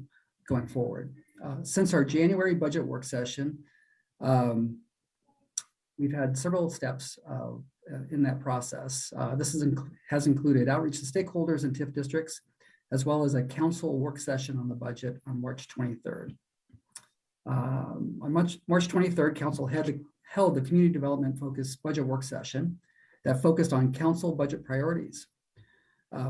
going forward. Since our January budget work session, we've had several steps in that process. This has included outreach to stakeholders in TIF districts, as well as a council work session on the budget on March 23rd. On March 23rd, council held the community development focused budget work session that focused on council budget priorities.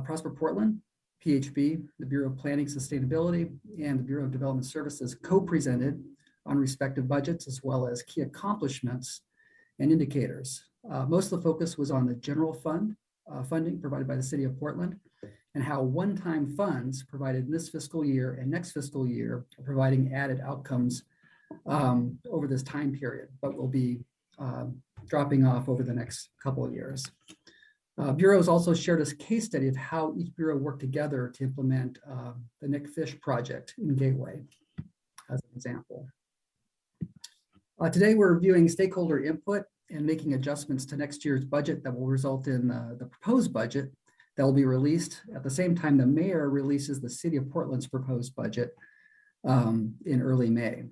Prosper Portland, PHB, the Bureau of Planning Sustainability, and the Bureau of Development Services co-presented on respective budgets, as well as key accomplishments and indicators. Most of the focus was on the general fund funding provided by the City of Portland, and how one-time funds provided in this fiscal year and next fiscal year are providing added outcomes over this time period, but will be dropping off over the next couple of years. Bureaus also shared a case study of how each bureau worked together to implement the Nick Fish project in Gateway, as an example. Today, we're reviewing stakeholder input and making adjustments to next year's budget that will result in the proposed budget that will be released at the same time the mayor releases the City of Portland's proposed budget in early May.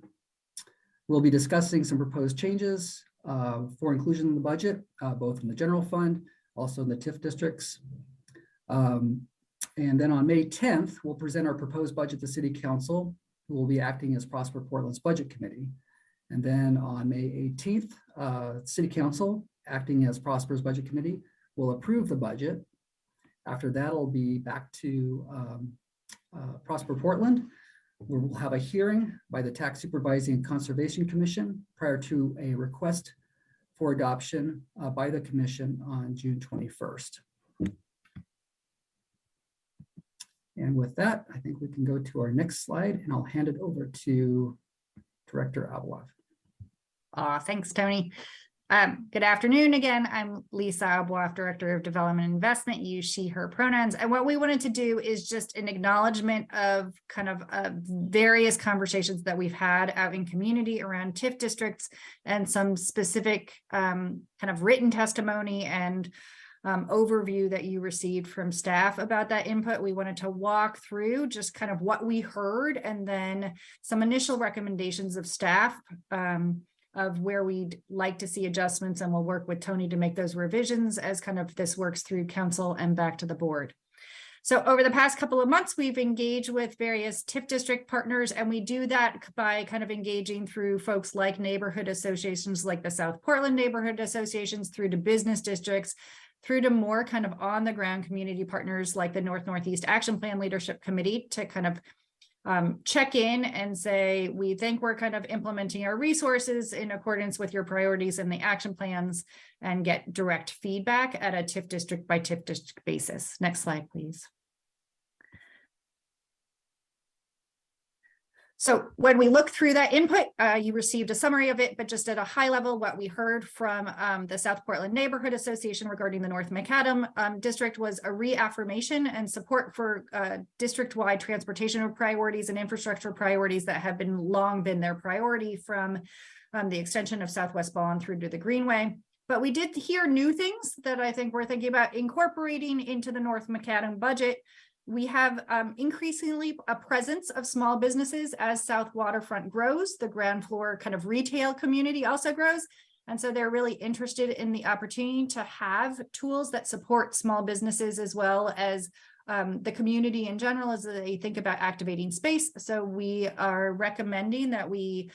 We'll be discussing some proposed changes for inclusion in the budget, both in the general fund, also in the TIF districts. And then on May 10th, we'll present our proposed budget to City Council, who will be acting as Prosper Portland's budget committee. And then on May 18th, City Council, acting as Prosper's budget committee, will approve the budget. After that, it'll be back to Prosper Portland, where we'll have a hearing by the Tax Supervising and Conservation Commission prior to a request for adoption by the commission on June 21st. And with that, I think we can go to our next slide, and I'll hand it over to Director Abwaf. Thanks, Tony. Good afternoon again. I'm Lisa Abwaf, Director of Development and Investment, use she, her pronouns. And what we wanted to do is just an acknowledgement of kind of various conversations that we've had out in community around TIF districts and some specific kind of written testimony and overview that you received from staff about that input. We wanted to walk through just kind of what we heard and then some initial recommendations of staff of where we'd like to see adjustments, and we'll work with Tony to make those revisions as kind of this works through council and back to the board. So over the past couple of months, we've engaged with various TIF district partners, and we do that by kind of engaging through folks like neighborhood associations like the South Portland Neighborhood Associations, through to business districts, through to more kind of on the ground community partners like the North Northeast Action Plan Leadership Committee to kind of check in and say, we think we're kind of implementing our resources in accordance with your priorities and the action plans, and get direct feedback at a TIF district by TIF district basis. Next slide, please. So when we look through that input, you received a summary of it, but just at a high level, what we heard from the South Portland Neighborhood Association regarding the North Macadam district was a reaffirmation and support for district-wide transportation priorities and infrastructure priorities that have been long been their priority, from the extension of Southwest Bond through to the Greenway. But we did hear new things that I think we're thinking about incorporating into the North Macadam budget. We have increasingly a presence of small businesses as South Waterfront grows. The ground floor kind of retail community also grows. And so they're really interested in the opportunity to have tools that support small businesses as well as the community in general as they think about activating space. So we are recommending that we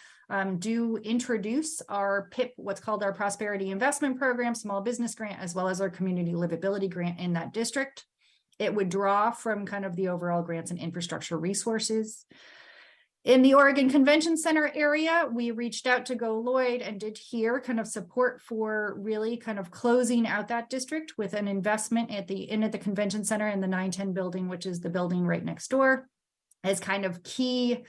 do introduce our PIP, what's called our Prosperity Investment Program, small business grant, as well as our community livability grant in that district. It would draw from kind of the overall grants and infrastructure resources. In the Oregon Convention Center area, we reached out to Go Lloyd and did hear kind of support for really kind of closing out that district with an investment at the convention center in the 910 building, which is the building right next door, as kind of key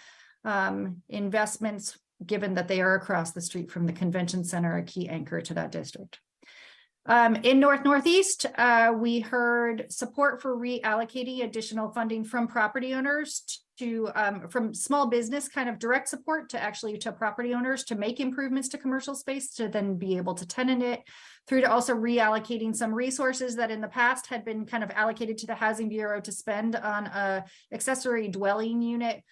investments, given that they are across the street from the convention center, a key anchor to that district. In North Northeast, we heard support for reallocating additional funding from property owners to from small business kind of direct support to actually to property owners to make improvements to commercial space to then be able to tenant it, through to also reallocating some resources that in the past had been kind of allocated to the Housing Bureau to spend on a accessory dwelling unit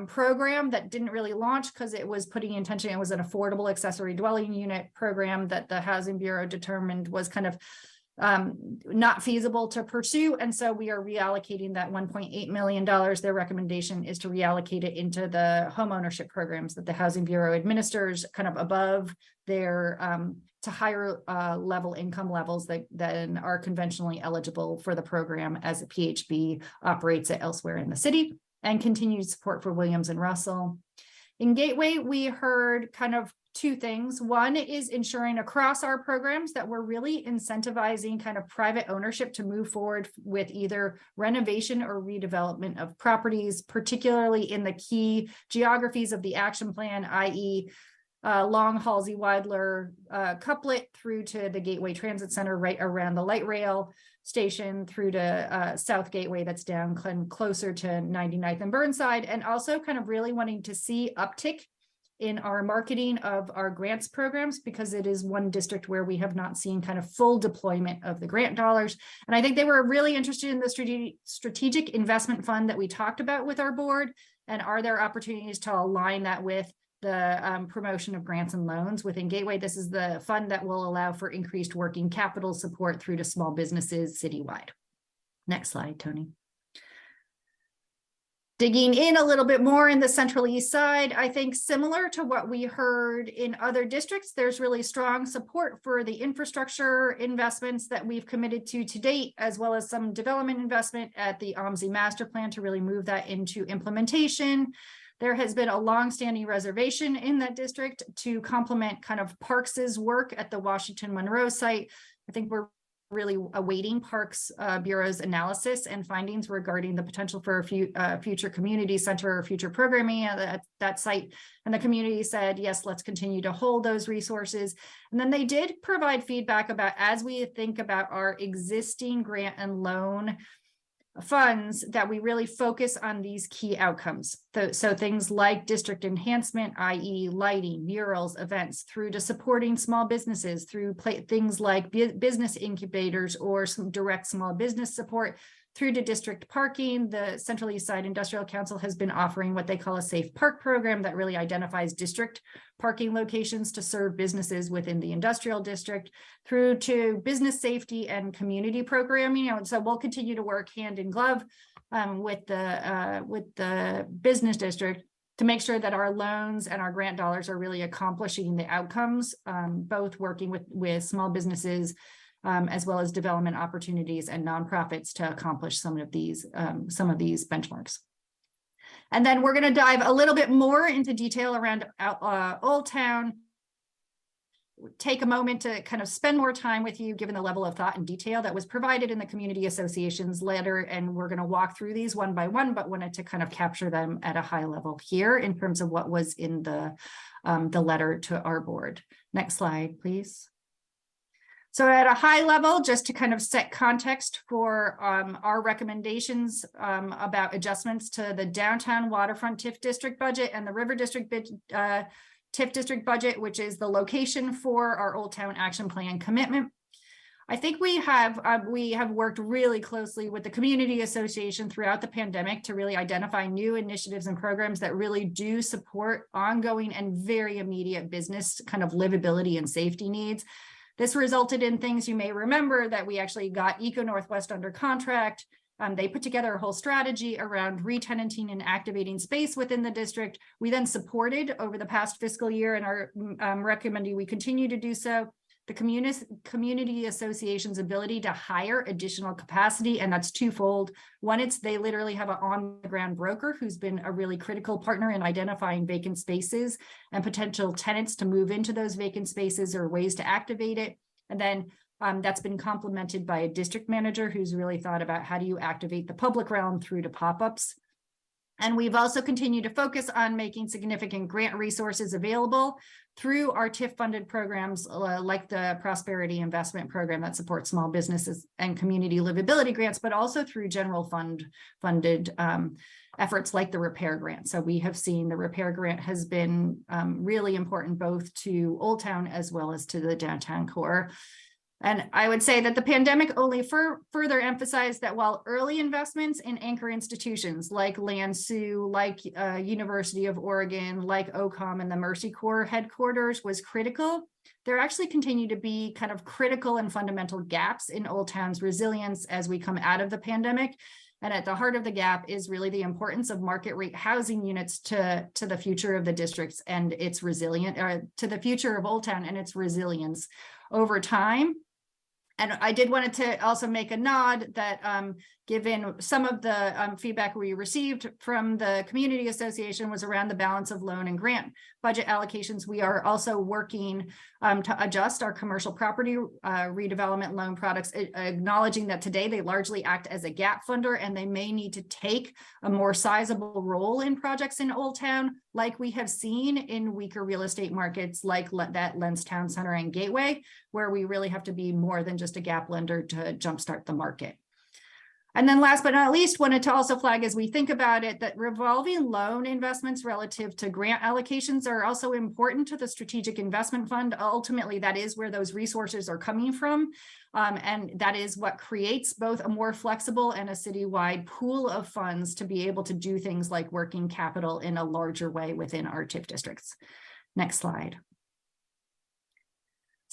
program that didn't really launch because it was putting intention, it was an affordable accessory dwelling unit program that the Housing Bureau determined was kind of not feasible to pursue. And so we are reallocating that $1.8 million. Their recommendation is to reallocate it into the home ownership programs that the Housing Bureau administers, kind of above their to higher level income levels that are conventionally eligible for the program as a PHB operates it elsewhere in the city, and continued support for Williams and Russell. In Gateway, we heard kind of two things. One is ensuring across our programs that we're really incentivizing kind of private ownership to move forward with either renovation or redevelopment of properties, particularly in the key geographies of the action plan, i.e. Long Halsey Weidler couplet through to the Gateway Transit Center right around the light rail station, through to South Gateway that's down closer to 99th and Burnside, and also kind of really wanting to see uptick in our marketing of our grants programs, because it is one district where we have not seen kind of full deployment of the grant dollars. And I think they were really interested in the strategic investment fund that we talked about with our board, and are there opportunities to align that with the promotion of grants and loans within Gateway. This is the fund that will allow for increased working capital support through to small businesses citywide. Next slide, Tony. Digging in a little bit more in the Central East Side, I think similar to what we heard in other districts, there's really strong support for the infrastructure investments that we've committed to date, as well as some development investment at the OMSI master plan to really move that into implementation. There has been a long-standing reservation in that district to complement kind of Parks's work at the Washington Monroe site. I think we're really awaiting Parks Bureau's analysis and findings regarding the potential for a future community center or future programming at that site. And the community said, yes, let's continue to hold those resources. And then they did provide feedback about, as we think about our existing grant and loan funds, that we really focus on these key outcomes. So things like district enhancement, i.e. lighting, murals, events, through to supporting small businesses through things like business incubators or some direct small business support, Through to district parking, the Central East Side Industrial Council has been offering what they call a safe park program that really identifies district parking locations to serve businesses within the industrial district, through to business safety and community programming. And so we'll continue to work hand in glove with the business district to make sure that our loans and our grant dollars are really accomplishing the outcomes, both working with small businesses as well as development opportunities and nonprofits to accomplish some of these benchmarks. And then we're going to dive a little bit more into detail around Old Town. Take a moment to kind of spend more time with you, given the level of thought and detail that was provided in the community association's letter. And we're going to walk through these one by one, but wanted to kind of capture them at a high level here in terms of what was in the letter to our board. Next slide, please. So at a high level, just to kind of set context for our recommendations about adjustments to the downtown waterfront TIF district budget and the river district TIF district budget, which is the location for our Old Town Action Plan commitment. I think we have worked really closely with the community association throughout the pandemic to really identify new initiatives and programs that really do support ongoing and very immediate business kind of livability and safety needs. This resulted in things you may remember that we actually got Eco Northwest under contract. They put together a whole strategy around re-tenanting and activating space within the district. We then supported over the past fiscal year and are recommending we continue to do so. The community association's ability to hire additional capacity, and that's twofold. One, they literally have an on-the-ground broker who's been a really critical partner in identifying vacant spaces and potential tenants to move into those vacant spaces or ways to activate it. And then that's been complemented by a district manager who's really thought about how do you activate the public realm through to pop-ups. And we've also continued to focus on making significant grant resources available through our TIF funded programs like the Prosperity Investment Program that supports small businesses and community livability grants, but also through general funded efforts like the repair grant. So we have seen the repair grant has been really important both to Old Town as well as to the downtown core. And I would say that the pandemic only further emphasized that while early investments in anchor institutions like LANSU, like University of Oregon, like OCOM and the Mercy Corps headquarters was critical, there actually continue to be kind of critical and fundamental gaps in Old Town's resilience as we come out of the pandemic. And at the heart of the gap is really the importance of market rate housing units to the future of the districts and its resilience, or to the future of Old Town and its resilience over time. And I did want to also make a nod that given some of the feedback we received from the community association was around the balance of loan and grant budget allocations, we are also working to adjust our commercial property redevelopment loan products, acknowledging that today they largely act as a gap funder and they may need to take a more sizable role in projects in Old Town, like we have seen in weaker real estate markets like that Lens Town Center and Gateway, where we really have to be more than just a gap lender to jumpstart the market. And then last but not least, wanted to also flag as we think about it that revolving loan investments relative to grant allocations are also important to the strategic investment fund. Ultimately, that is where those resources are coming from. And that is what creates both a more flexible and a citywide pool of funds to be able to do things like working capital in a larger way within our TIF districts. Next slide.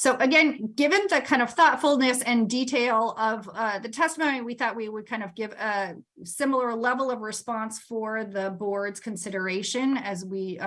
So again, given the kind of thoughtfulness and detail of the testimony, we thought we would kind of give a similar level of response for the board's consideration as we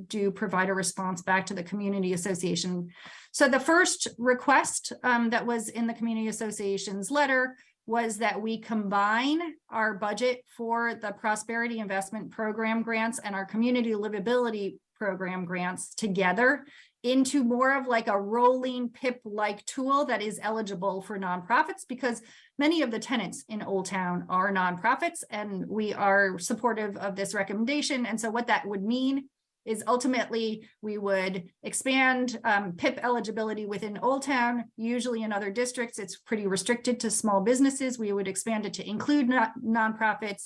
do provide a response back to the community association. So the first request that was in the community association's letter was that we combine our budget for the Prosperity Investment Program grants and our Community Livability Program grants together into more of like a rolling PIP-like tool that is eligible for nonprofits, because many of the tenants in Old Town are nonprofits and we are supportive of this recommendation. And so what that would mean is ultimately we would expand PIP eligibility within Old Town. Usually in other districts, it's pretty restricted to small businesses. We would expand it to include nonprofits.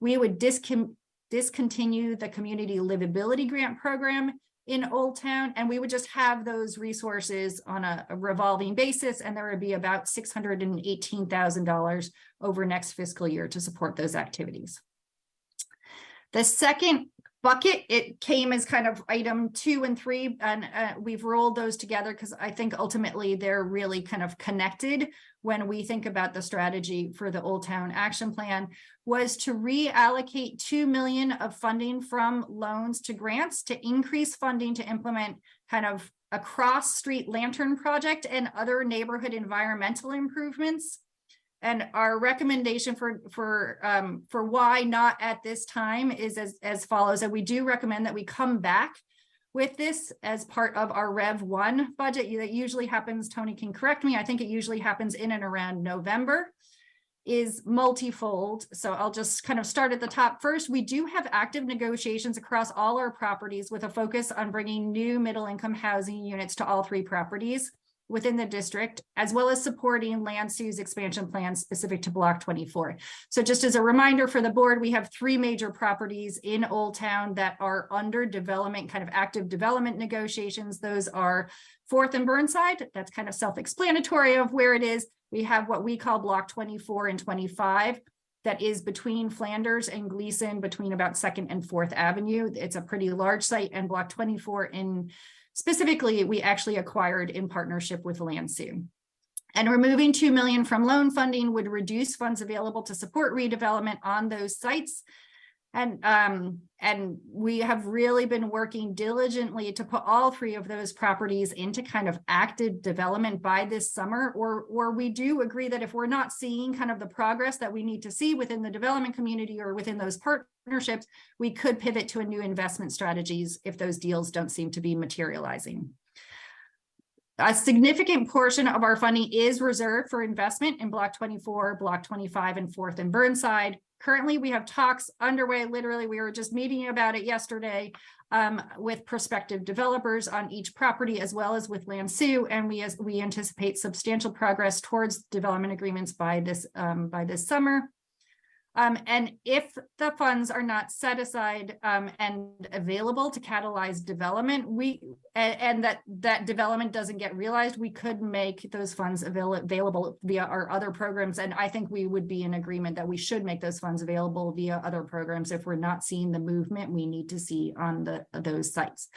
We would discontinue the Community Livability Grant Program, in Old Town, and we would just have those resources on a revolving basis, and there would be about $618,000 over next fiscal year to support those activities. The second bucket, it came as kind of item 2 and 3, and we've rolled those together because I think ultimately they're really kind of connected when we think about the strategy for the Old Town Action Plan, was to reallocate $2 million of funding from loans to grants to increase funding to implement kind of a cross-street lantern project and other neighborhood environmental improvements. And our recommendation for why not at this time is as follows. And we do recommend that we come back with this as part of our Rev 1 budget. That usually happens, Tony can correct me, I think it usually happens in and around November, is multifold. So I'll just kind of start at the top first. We do have active negotiations across all our properties with a focus on bringing new middle-income housing units to all 3 properties within the district, as well as supporting Landsu's expansion plans specific to Block 24. So just as a reminder for the board, we have 3 major properties in Old Town that are under development, kind of active development negotiations. Those are 4th and Burnside. That's kind of self-explanatory of where it is. We have what we call Block 24 and 25. That is between Flanders and Gleason, between about 2nd and 4th Avenue. It's a pretty large site, and Block 24 in specifically, we actually acquired in partnership with Landsu. And removing $2 million from loan funding would reduce funds available to support redevelopment on those sites. And we have really been working diligently to put all 3 of those properties into kind of active development by this summer, or we do agree that if we're not seeing kind of the progress that we need to see within the development community or within those partnerships, we could pivot to a new investment strategies if those deals don't seem to be materializing. A significant portion of our funding is reserved for investment in Block 24, Block 25, and 4th and Burnside. Currently, we have talks underway. Literally, we were just meeting about it yesterday with prospective developers on each property, as well as with Landsu, and we anticipate substantial progress towards development agreements by this summer. And if the funds are not set aside and available to catalyze development, and that development doesn't get realized, we could make those funds available via our other programs. And I think we would be in agreement that we should make those funds available via other programs if we're not seeing the movement we need to see on those sites.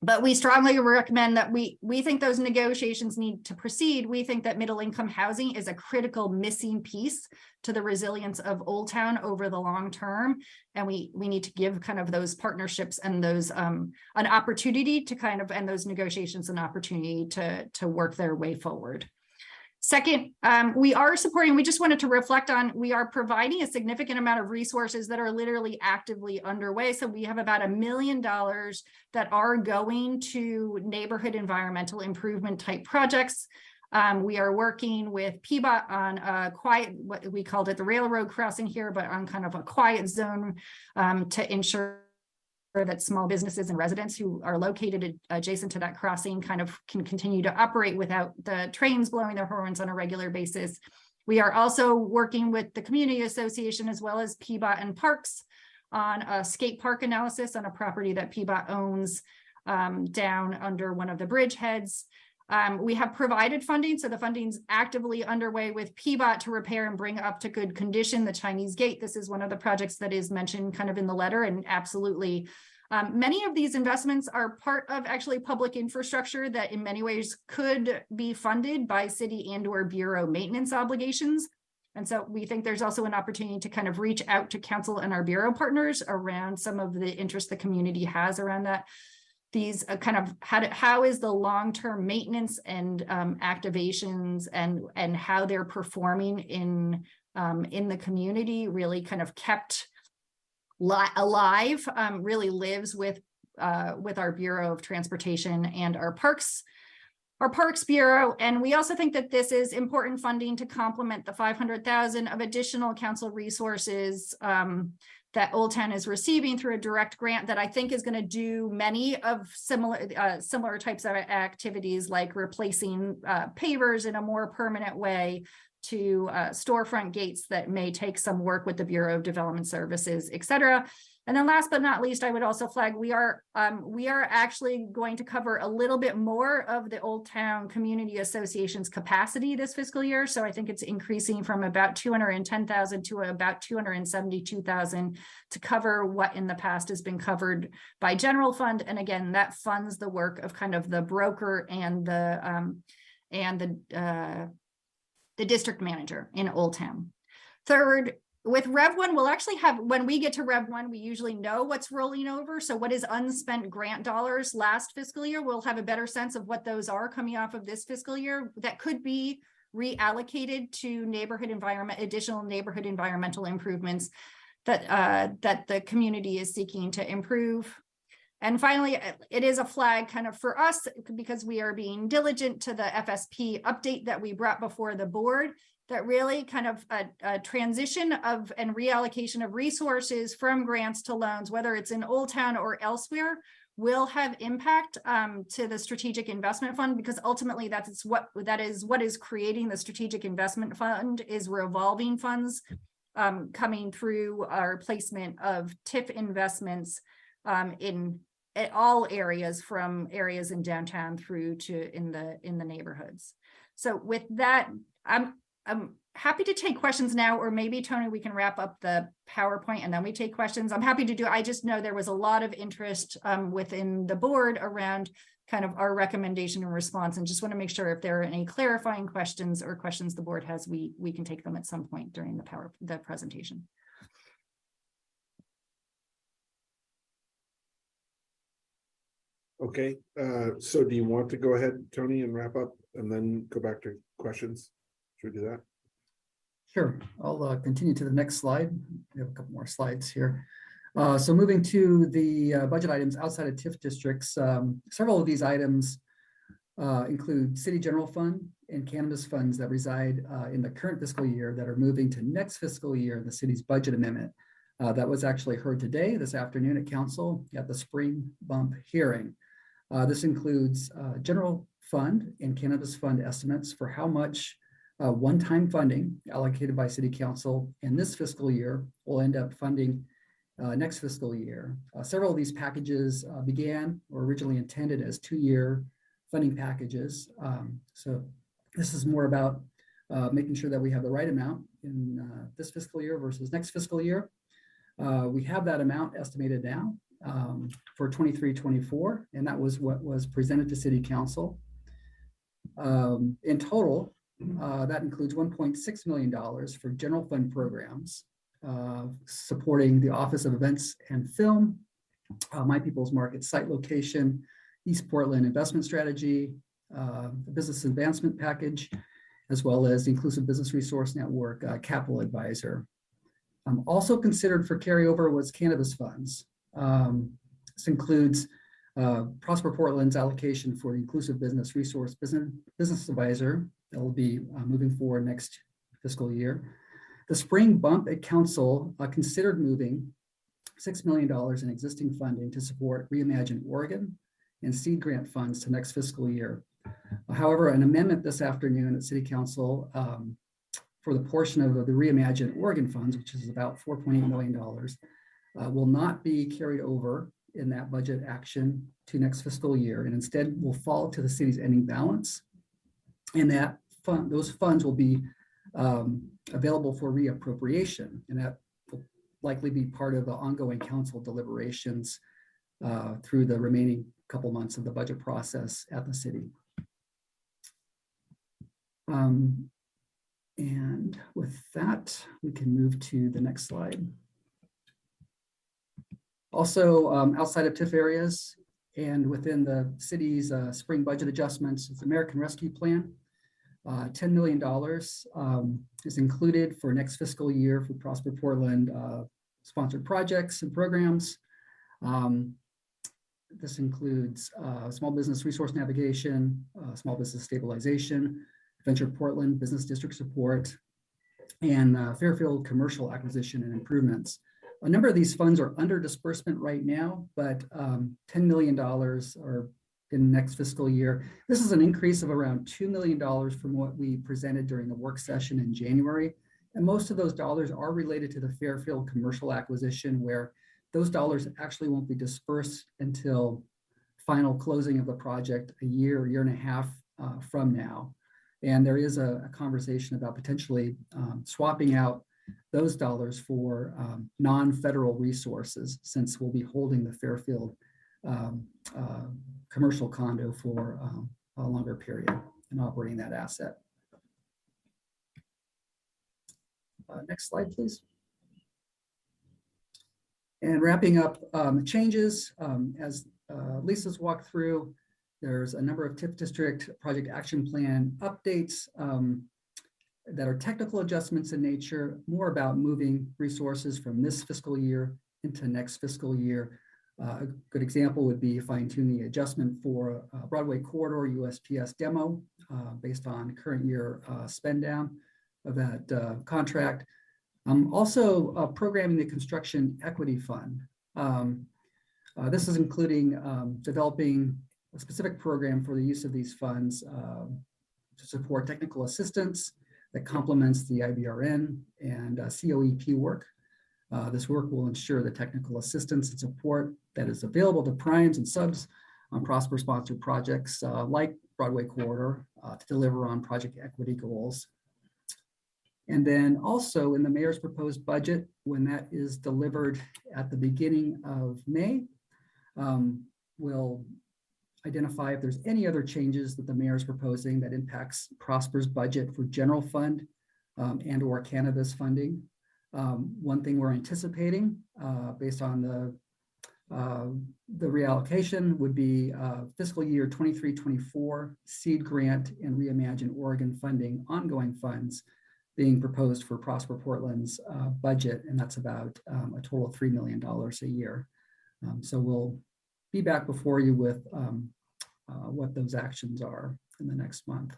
But we strongly recommend that we think those negotiations need to proceed. We think that middle income housing is a critical missing piece to the resilience of Old Town over the long term. And we need to give kind of those partnerships and those an opportunity to kind of, and those negotiations an opportunity to work their way forward. Second, we are supporting, we just wanted to reflect on, we are providing a significant amount of resources that are literally actively underway. So we have about $1 million that are going to neighborhood environmental improvement type projects. We are working with PBOT on a quiet, what we called it the railroad crossing here, but on kind of a quiet zone to ensure that small businesses and residents who are located adjacent to that crossing kind of can continue to operate without the trains blowing their horns on a regular basis. We are also working with the community association as well as PBOT and Parks on a skate park analysis on a property that PBOT owns down under one of the bridgeheads. We have provided funding, so the funding's actively underway with PBOT to repair and bring up to good condition the Chinese Gate. This is one of the projects that is mentioned kind of in the letter, and absolutely. Many of these investments are part of actually public infrastructure that in many ways could be funded by city and or bureau maintenance obligations. And so we think there's also an opportunity to kind of reach out to council and our bureau partners around some of the interest the community has around that. These kind of how is the long-term maintenance and activations and how they're performing in the community really kind of kept alive, really lives with our Bureau of Transportation and our Parks Bureau. And we also think that this is important funding to complement the $500,000 of additional council resources that Old Town is receiving through a direct grant that I think is going to do many of similar types of activities, like replacing pavers in a more permanent way, to storefront gates that may take some work with the Bureau of Development Services, et cetera. And then last but not least, I would also flag we are actually going to cover a little bit more of the Old Town Community Association's capacity this fiscal year. So I think it's increasing from about 210,000 to about 272,000 to cover what in the past has been covered by general fund. And again, that funds the work of kind of the broker and the district manager in Old Town. Third, with Rev 1, we'll actually have, when we get to Rev 1, we usually know what's rolling over. So what is unspent grant dollars last fiscal year, we'll have a better sense of what those are coming off of this fiscal year. That could be reallocated to additional neighborhood environmental improvements that the community is seeking to improve. And finally, it is a flag kind of for us because we are being diligent to the FSP update that we brought before the board, that really kind of a transition of and reallocation of resources from grants to loans, whether it's in Old Town or elsewhere, will have impact to the Strategic Investment Fund, because ultimately that is what is creating the Strategic Investment Fund, is revolving funds coming through our placement of TIF investments in all areas, from areas in downtown through to in the neighborhoods. So with that, I'm happy to take questions now, or maybe Tony, we can wrap up the PowerPoint and then we take questions. I'm happy to do. I just know there was a lot of interest within the board around kind of our recommendation and response, and just want to make sure if there are any clarifying questions or questions the board has, we can take them at some point during the presentation. Okay, so do you want to go ahead, Tony, and wrap up and then go back to questions? Should we do that? Sure, I'll continue to the next slide. We have a couple more slides here. So moving to the budget items outside of TIF districts, several of these items include city general fund and cannabis funds that reside in the current fiscal year that are moving to next fiscal year, the city's budget amendment. That was actually heard today, this afternoon at council at the spring bump hearing. This includes general fund and cannabis fund estimates for how much one-time funding allocated by city council in this fiscal year will end up funding next fiscal year. Several of these packages began or originally intended as 2-year funding packages. So this is more about making sure that we have the right amount in this fiscal year versus next fiscal year. We have that amount estimated now for 23-24, and that was what was presented to city council. In total, that includes $1.6 million for general fund programs supporting the Office of Events and Film, My People's Market site location, East Portland investment strategy, the business advancement package, as well as the Inclusive Business Resource Network Capital Advisor. Also considered for carryover was cannabis funds. This includes Prosper Portland's allocation for the Inclusive Business Resource Business Advisor that will be moving forward next fiscal year. The spring bump at council considered moving $6 million in existing funding to support Reimagine Oregon and seed grant funds to next fiscal year. However, an amendment this afternoon at city council for the portion of the Reimagine Oregon funds, which is about $4.8 million, will not be carried over in that budget action to next fiscal year, and instead will fall to the city's ending balance. And that fund, those funds will be available for reappropriation, and that will likely be part of the ongoing council deliberations through the remaining couple months of the budget process at the city. And with that, we can move to the next slide. Also, outside of TIF areas and within the city's spring budget adjustments, is the American Rescue Plan. $10 million is included for next fiscal year for Prosper Portland sponsored projects and programs. This includes small business resource navigation, small business stabilization, Venture Portland business district support, and Fairfield commercial acquisition and improvements. A number of these funds are under disbursement right now, but $10 million are in next fiscal year. This is an increase of around $2 million from what we presented during the work session in January. And most of those dollars are related to the Fairfield commercial acquisition, where those dollars actually won't be dispersed until final closing of the project a year and a half from now. And there is a conversation about potentially swapping out those dollars for non-federal resources, since we'll be holding the Fairfield commercial condo for a longer period and operating that asset. Next slide, please. And wrapping up changes, as Lisa's walked through, there's a number of TIF district project action plan updates that are technical adjustments in nature, more about moving resources from this fiscal year into next fiscal year. A good example would be fine-tune the adjustment for Broadway Corridor USPS demo based on current year spend down of that contract. Also programming the construction equity fund. This is including developing a specific program for the use of these funds to support technical assistance that complements the IBRN and COEP work. This work will ensure the technical assistance and support that is available to primes and subs on Prosper sponsored projects like Broadway Corridor to deliver on project equity goals. And then also in the mayor's proposed budget, when that is delivered at the beginning of May, we'll identify if there's any other changes that the mayor is proposing that impacts Prosper's budget for general fund and or cannabis funding. One thing we're anticipating based on the reallocation would be fiscal year 23-24 seed grant and Reimagine Oregon funding ongoing funds being proposed for Prosper Portland's budget, and that's about a total of $3 million a year. So we'll be back before you with what those actions are in the next month.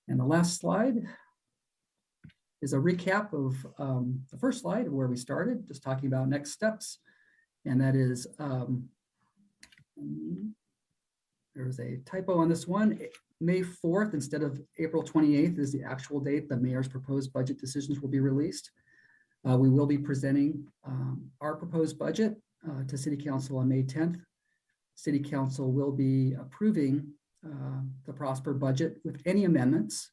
And the last slide is a recap of the first slide of where we started, just talking about next steps. And that is, there's a typo on this one. May 4th instead of April 28th is the actual date the mayor's proposed budget decisions will be released. We will be presenting our proposed budget to City Council on May 10th. City Council will be approving the Prosper budget with any amendments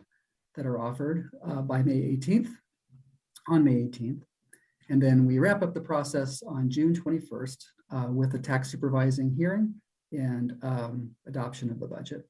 that are offered by May 18th, on May 18th. And then we wrap up the process on June 21st with the tax supervising hearing and adoption of the budget.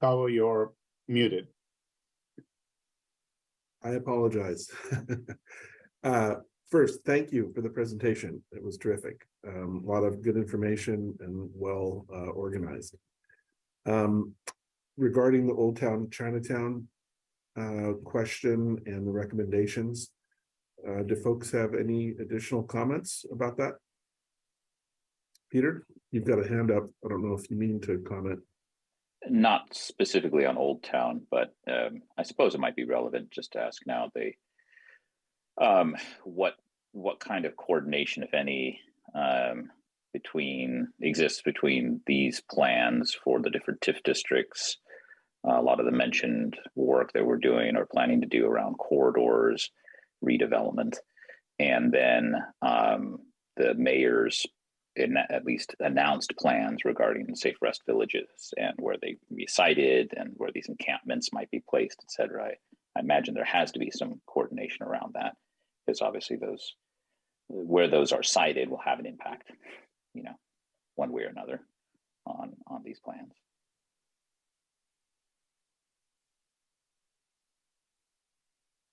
Tavo, you're muted. I apologize. First, thank you for the presentation. It was terrific. A lot of good information and well organized. Regarding the Old Town Chinatown question and the recommendations, do folks have any additional comments about that? Peter, you've got a hand up. I don't know if you mean to comment. Not specifically on Old Town, but I suppose it might be relevant just to ask now what kind of coordination, if any, exists between these plans for the different TIF districts. A lot of the mentioned work that we're doing or planning to do around corridors, redevelopment, and then the mayor's at least announced plans regarding safe rest villages and where they can be sited and where these encampments might be placed, et cetera. I imagine there has to be some coordination around that, because obviously where those are sited will have an impact, one way or another on these plans.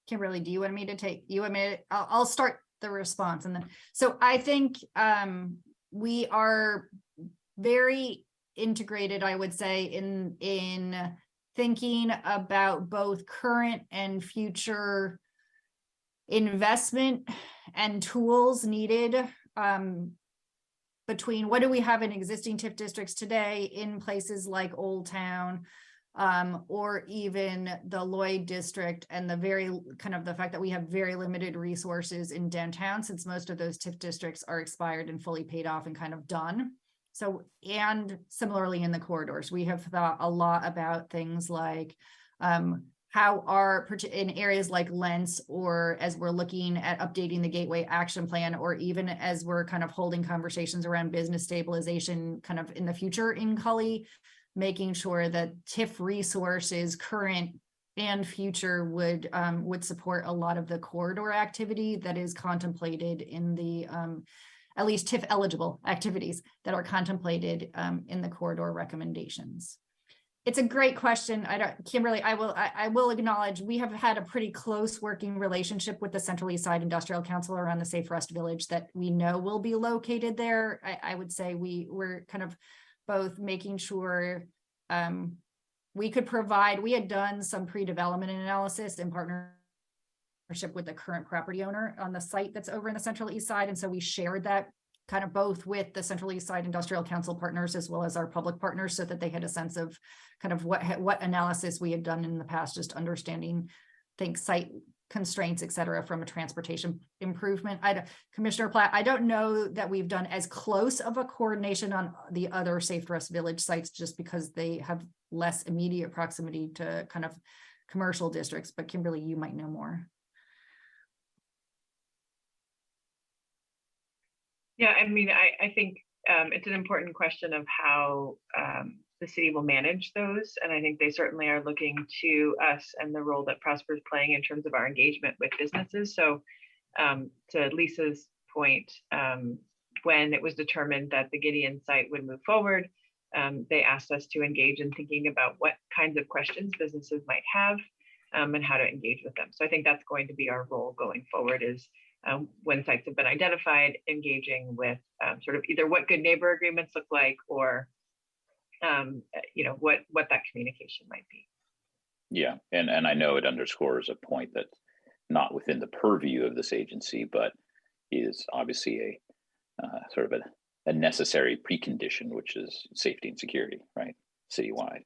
Kimberly, do you want me to I'll start the response. And then, so I think we are very integrated, I would say, in thinking about both current and future investment and tools needed between what do we have in existing TIF districts today in places like Old Town, or even the Lloyd district, and the very kind of the fact that we have very limited resources in downtown, since most of those TIF districts are expired and fully paid off and kind of done. So, and similarly in the corridors, we have thought a lot about things like how are in areas like Lents, or as we're looking at updating the Gateway Action Plan, or even as we're kind of holding conversations around business stabilization kind of in the future in Cully, making sure that TIF resources, current and future, would support a lot of the corridor activity that is contemplated in the at least TIF eligible activities that are contemplated in the corridor recommendations. It's a great question. Kimberly, I will acknowledge we have had a pretty close working relationship with the Central East Side Industrial Council around the Safe Rest Village that we know will be located there. I would say we're kind of both making sure we could provide, we had done some pre-development analysis in partnership with the current property owner on the site that's over in the Central East Side. And so we shared that kind of both with the Central East Side Industrial Council partners as well as our public partners, so that they had a sense of kind of what analysis we had done in the past, just understanding things, site constraints, et cetera, from a transportation improvement. Commissioner Platt, I don't know that we've done as close of a coordination on the other Safe Rest Village sites, just because they have less immediate proximity to kind of commercial districts, but Kimberly, you might know more. Yeah, I mean, I think it's an important question of how the city will manage those. And I think they certainly are looking to us and the role that Prosper is playing in terms of our engagement with businesses. So to Lisa's point, when it was determined that the Gideon site would move forward, they asked us to engage in thinking about what kinds of questions businesses might have and how to engage with them. So I think that's going to be our role going forward, is when sites have been identified, engaging with sort of either what good neighbor agreements look like, or you know, what that communication might be. Yeah, and I know it underscores a point that's not within the purview of this agency, but is obviously a sort of a necessary precondition, which is safety and security, right, citywide.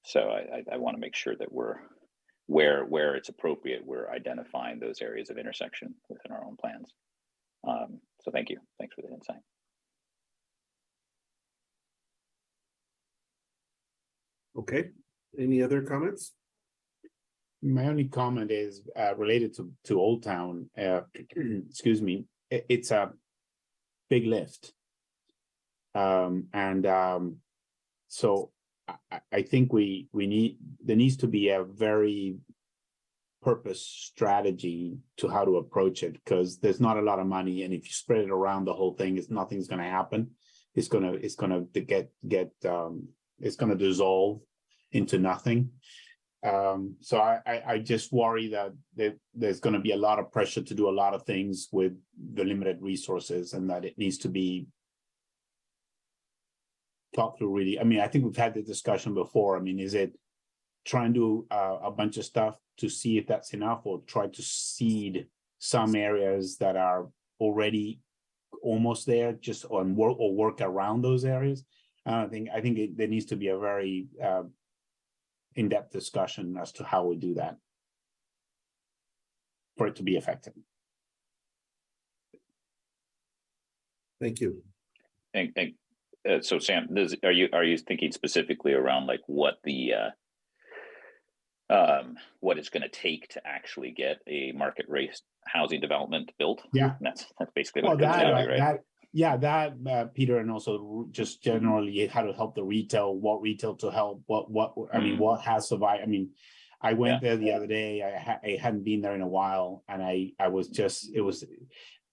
So I want to make sure that we're where it's appropriate, we're identifying those areas of intersection within our own plans. So thank you. Thanks for the insight. Okay. Any other comments? My only comment is related to Old Town. Excuse me. It's a big lift, so I think there needs to be a very purpose strategy to how to approach it, because there's not a lot of money, and if you spread it around the whole thing, nothing's going to happen. It's going to dissolve into nothing. So I just worry that there's going to be a lot of pressure to do a lot of things with the limited resources, and that it needs to be talked through really. I mean, I think we've had the discussion before. I mean, is it try and do a bunch of stuff to see if that's enough, or try to seed some areas that are already almost there, just on work around those areas? I think there needs to be a very in-depth discussion as to how we do that for it to be effective. Thank you. So Sam, are you thinking specifically around like what the what it's going to take to actually get a market rate housing development built? Yeah, that's basically what it comes down to, right? Peter, and also just generally how to help the retail, what retail to help, I mean, what has survived. I mean, I went there the other day. I hadn't been there in a while, and I was just,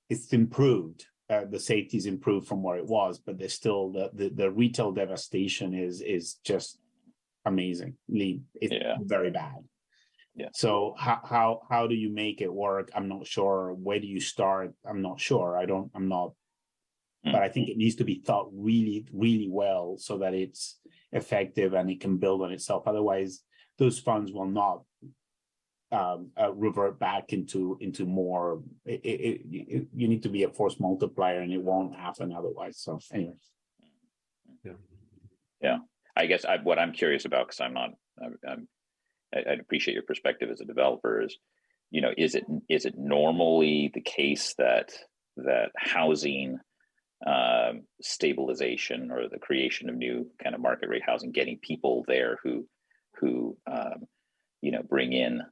it's improved. The safety's improved from where it was, but there's still the retail devastation is just amazingly, it's very bad. Yeah. So how do you make it work? I'm not sure. Where do you start? I'm not sure. I'm not. But I think it needs to be thought really, really well so that it's effective and it can build on itself. Otherwise, those funds will not revert back into more. You need to be a force multiplier, and it won't happen otherwise. So anyway. Yeah, I guess what I'm curious about, because I'd appreciate your perspective as a developer, is, you know, is it normally the case that housing stabilization, or the creation of new kind of market rate housing, getting people there who you know, bring in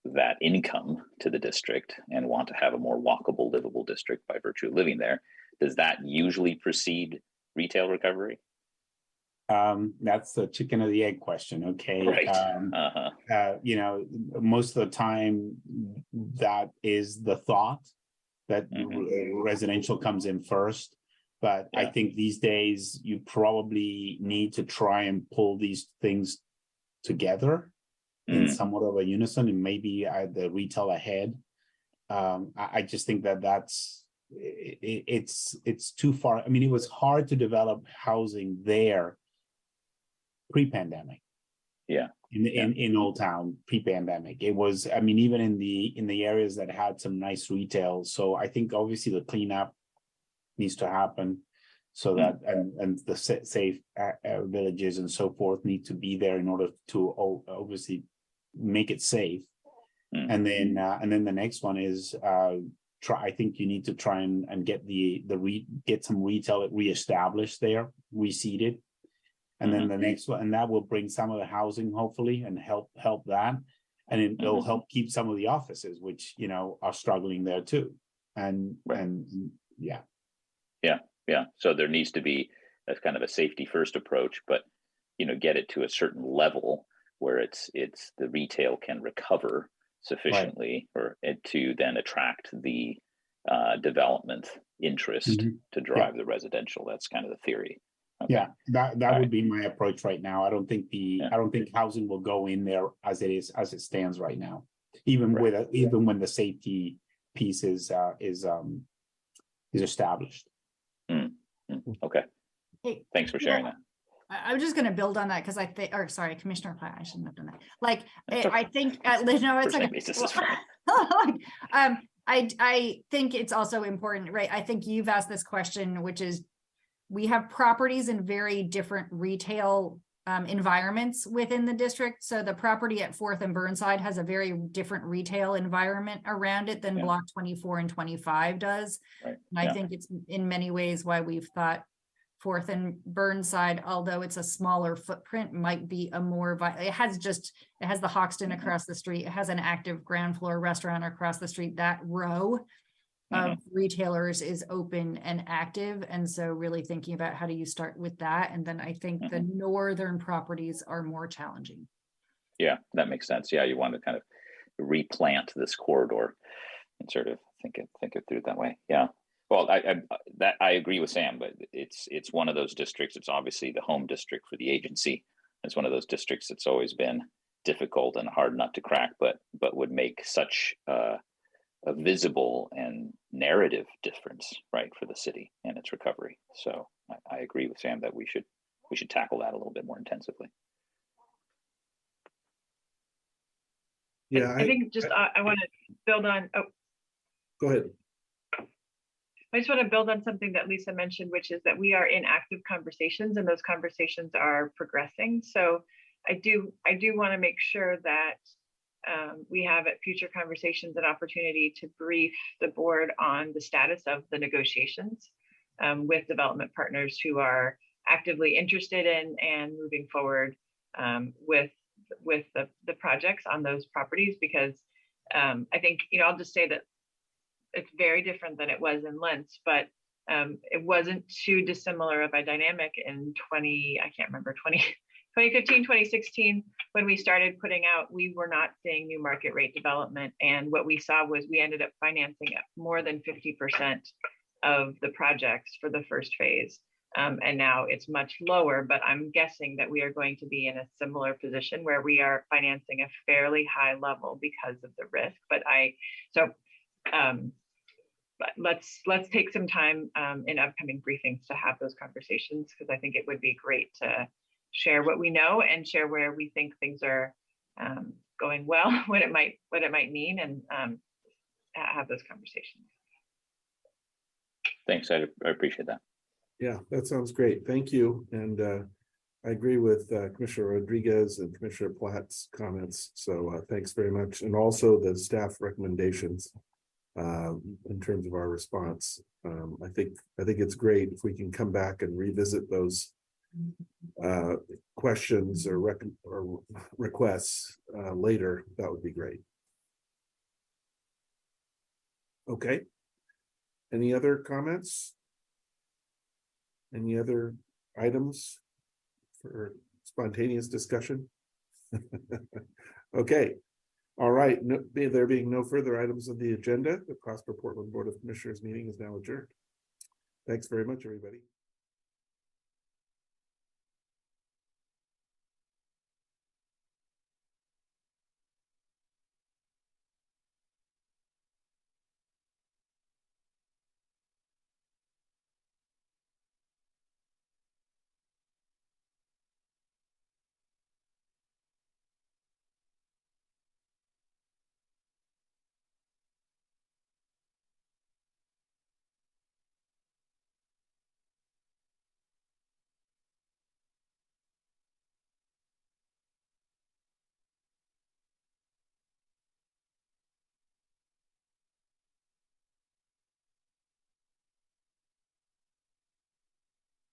that income to the district and want to have a more walkable, livable district by virtue of living there, does that usually precede retail recovery? That's the chicken or the egg question. Okay. Right. You know, most of the time that is the thought that residential comes in first. But I think these days you probably need to try and pull these things together in somewhat of a unison, and maybe the retail ahead. I just think it's too far. I mean, it was hard to develop housing there pre-pandemic. In Old Town pre-pandemic, it was, I mean, even in the areas that had some nice retail. So I think obviously the cleanup needs to happen, so that and the safe villages and so forth need to be there in order to obviously make it safe. And then the next one is I think you need to try and get get some retail reestablished there, reseeded. And then the next one, and that will bring some of the housing, hopefully, and help that. And it'll help keep some of the offices, which, you know, are struggling there too. And yeah. So there needs to be a kind of a safety first approach, but, you know, get it to a certain level where it's the retail can recover sufficiently, or to then attract the development interest to drive the residential. That's kind of the theory. Okay. Yeah, that would be my approach right now. I don't think housing will go in there as it stands right now, even when the safety piece is established. Okay. Hey, thanks for sharing that. I'm just going to build on that because I think, or sorry, Commissioner Platt, I shouldn't have done that. Like, I think, no, it's okay. I think it's also important, right? I think you've asked this question, which is, we have properties in very different retail environments within the district. So the property at 4th and Burnside has a very different retail environment around it than Block 24 and 25 does. Right. And I think it's in many ways why we've thought 4th and Burnside, although it's a smaller footprint, might be a more, it has the Hoxton across the street. It has an active ground floor restaurant across the street. That row of retailers is open and active. And so really thinking about how do you start with that? And then I think the northern properties are more challenging. Yeah, that makes sense. Yeah, you want to kind of replant this corridor and sort of think it through that way. Yeah. Well, I agree with Sam, but it's one of those districts. It's obviously the home district for the agency. It's one of those districts that's always been difficult and hard nut to crack, but would make such a visible and narrative difference, right, for the city and its recovery. So I agree with Sam that we should tackle that a little bit more intensively. Yeah, I think just I want to build on. Oh, go ahead. I just want to build on something that Lisa mentioned, which is that we are in active conversations, and those conversations are progressing. So I do want to make sure that we have at future conversations an opportunity to brief the board on the status of the negotiations with development partners who are actively interested in and moving forward with the projects on those properties, because I think, I'll just say that it's very different than it was in Lentz, but it wasn't too dissimilar of a dynamic in 2015, 2016, when we started putting out, we were not seeing new market rate development. And what we saw was we ended up financing more than 50% of the projects for the first phase. And now it's much lower, but I'm guessing that we are going to be in a similar position where we are financing a fairly high level because of the risk. But let's take some time in upcoming briefings to have those conversations, because I think it would be great to share what we know and share where we think things are going well, what it might mean, and have those conversations. Thanks, I appreciate that. Yeah, that sounds great. Thank you. And I agree with Commissioner Rodriguez and Commissioner Platt's comments. So thanks very much. And also the staff recommendations in terms of our response. I think it's great if we can come back and revisit those questions or requests later. That would be great. Okay. Any other comments? Any other items for spontaneous discussion? Okay. All right. No, there being no further items on the agenda, the Prosper Portland Board of Commissioners meeting is now adjourned. Thanks very much, everybody.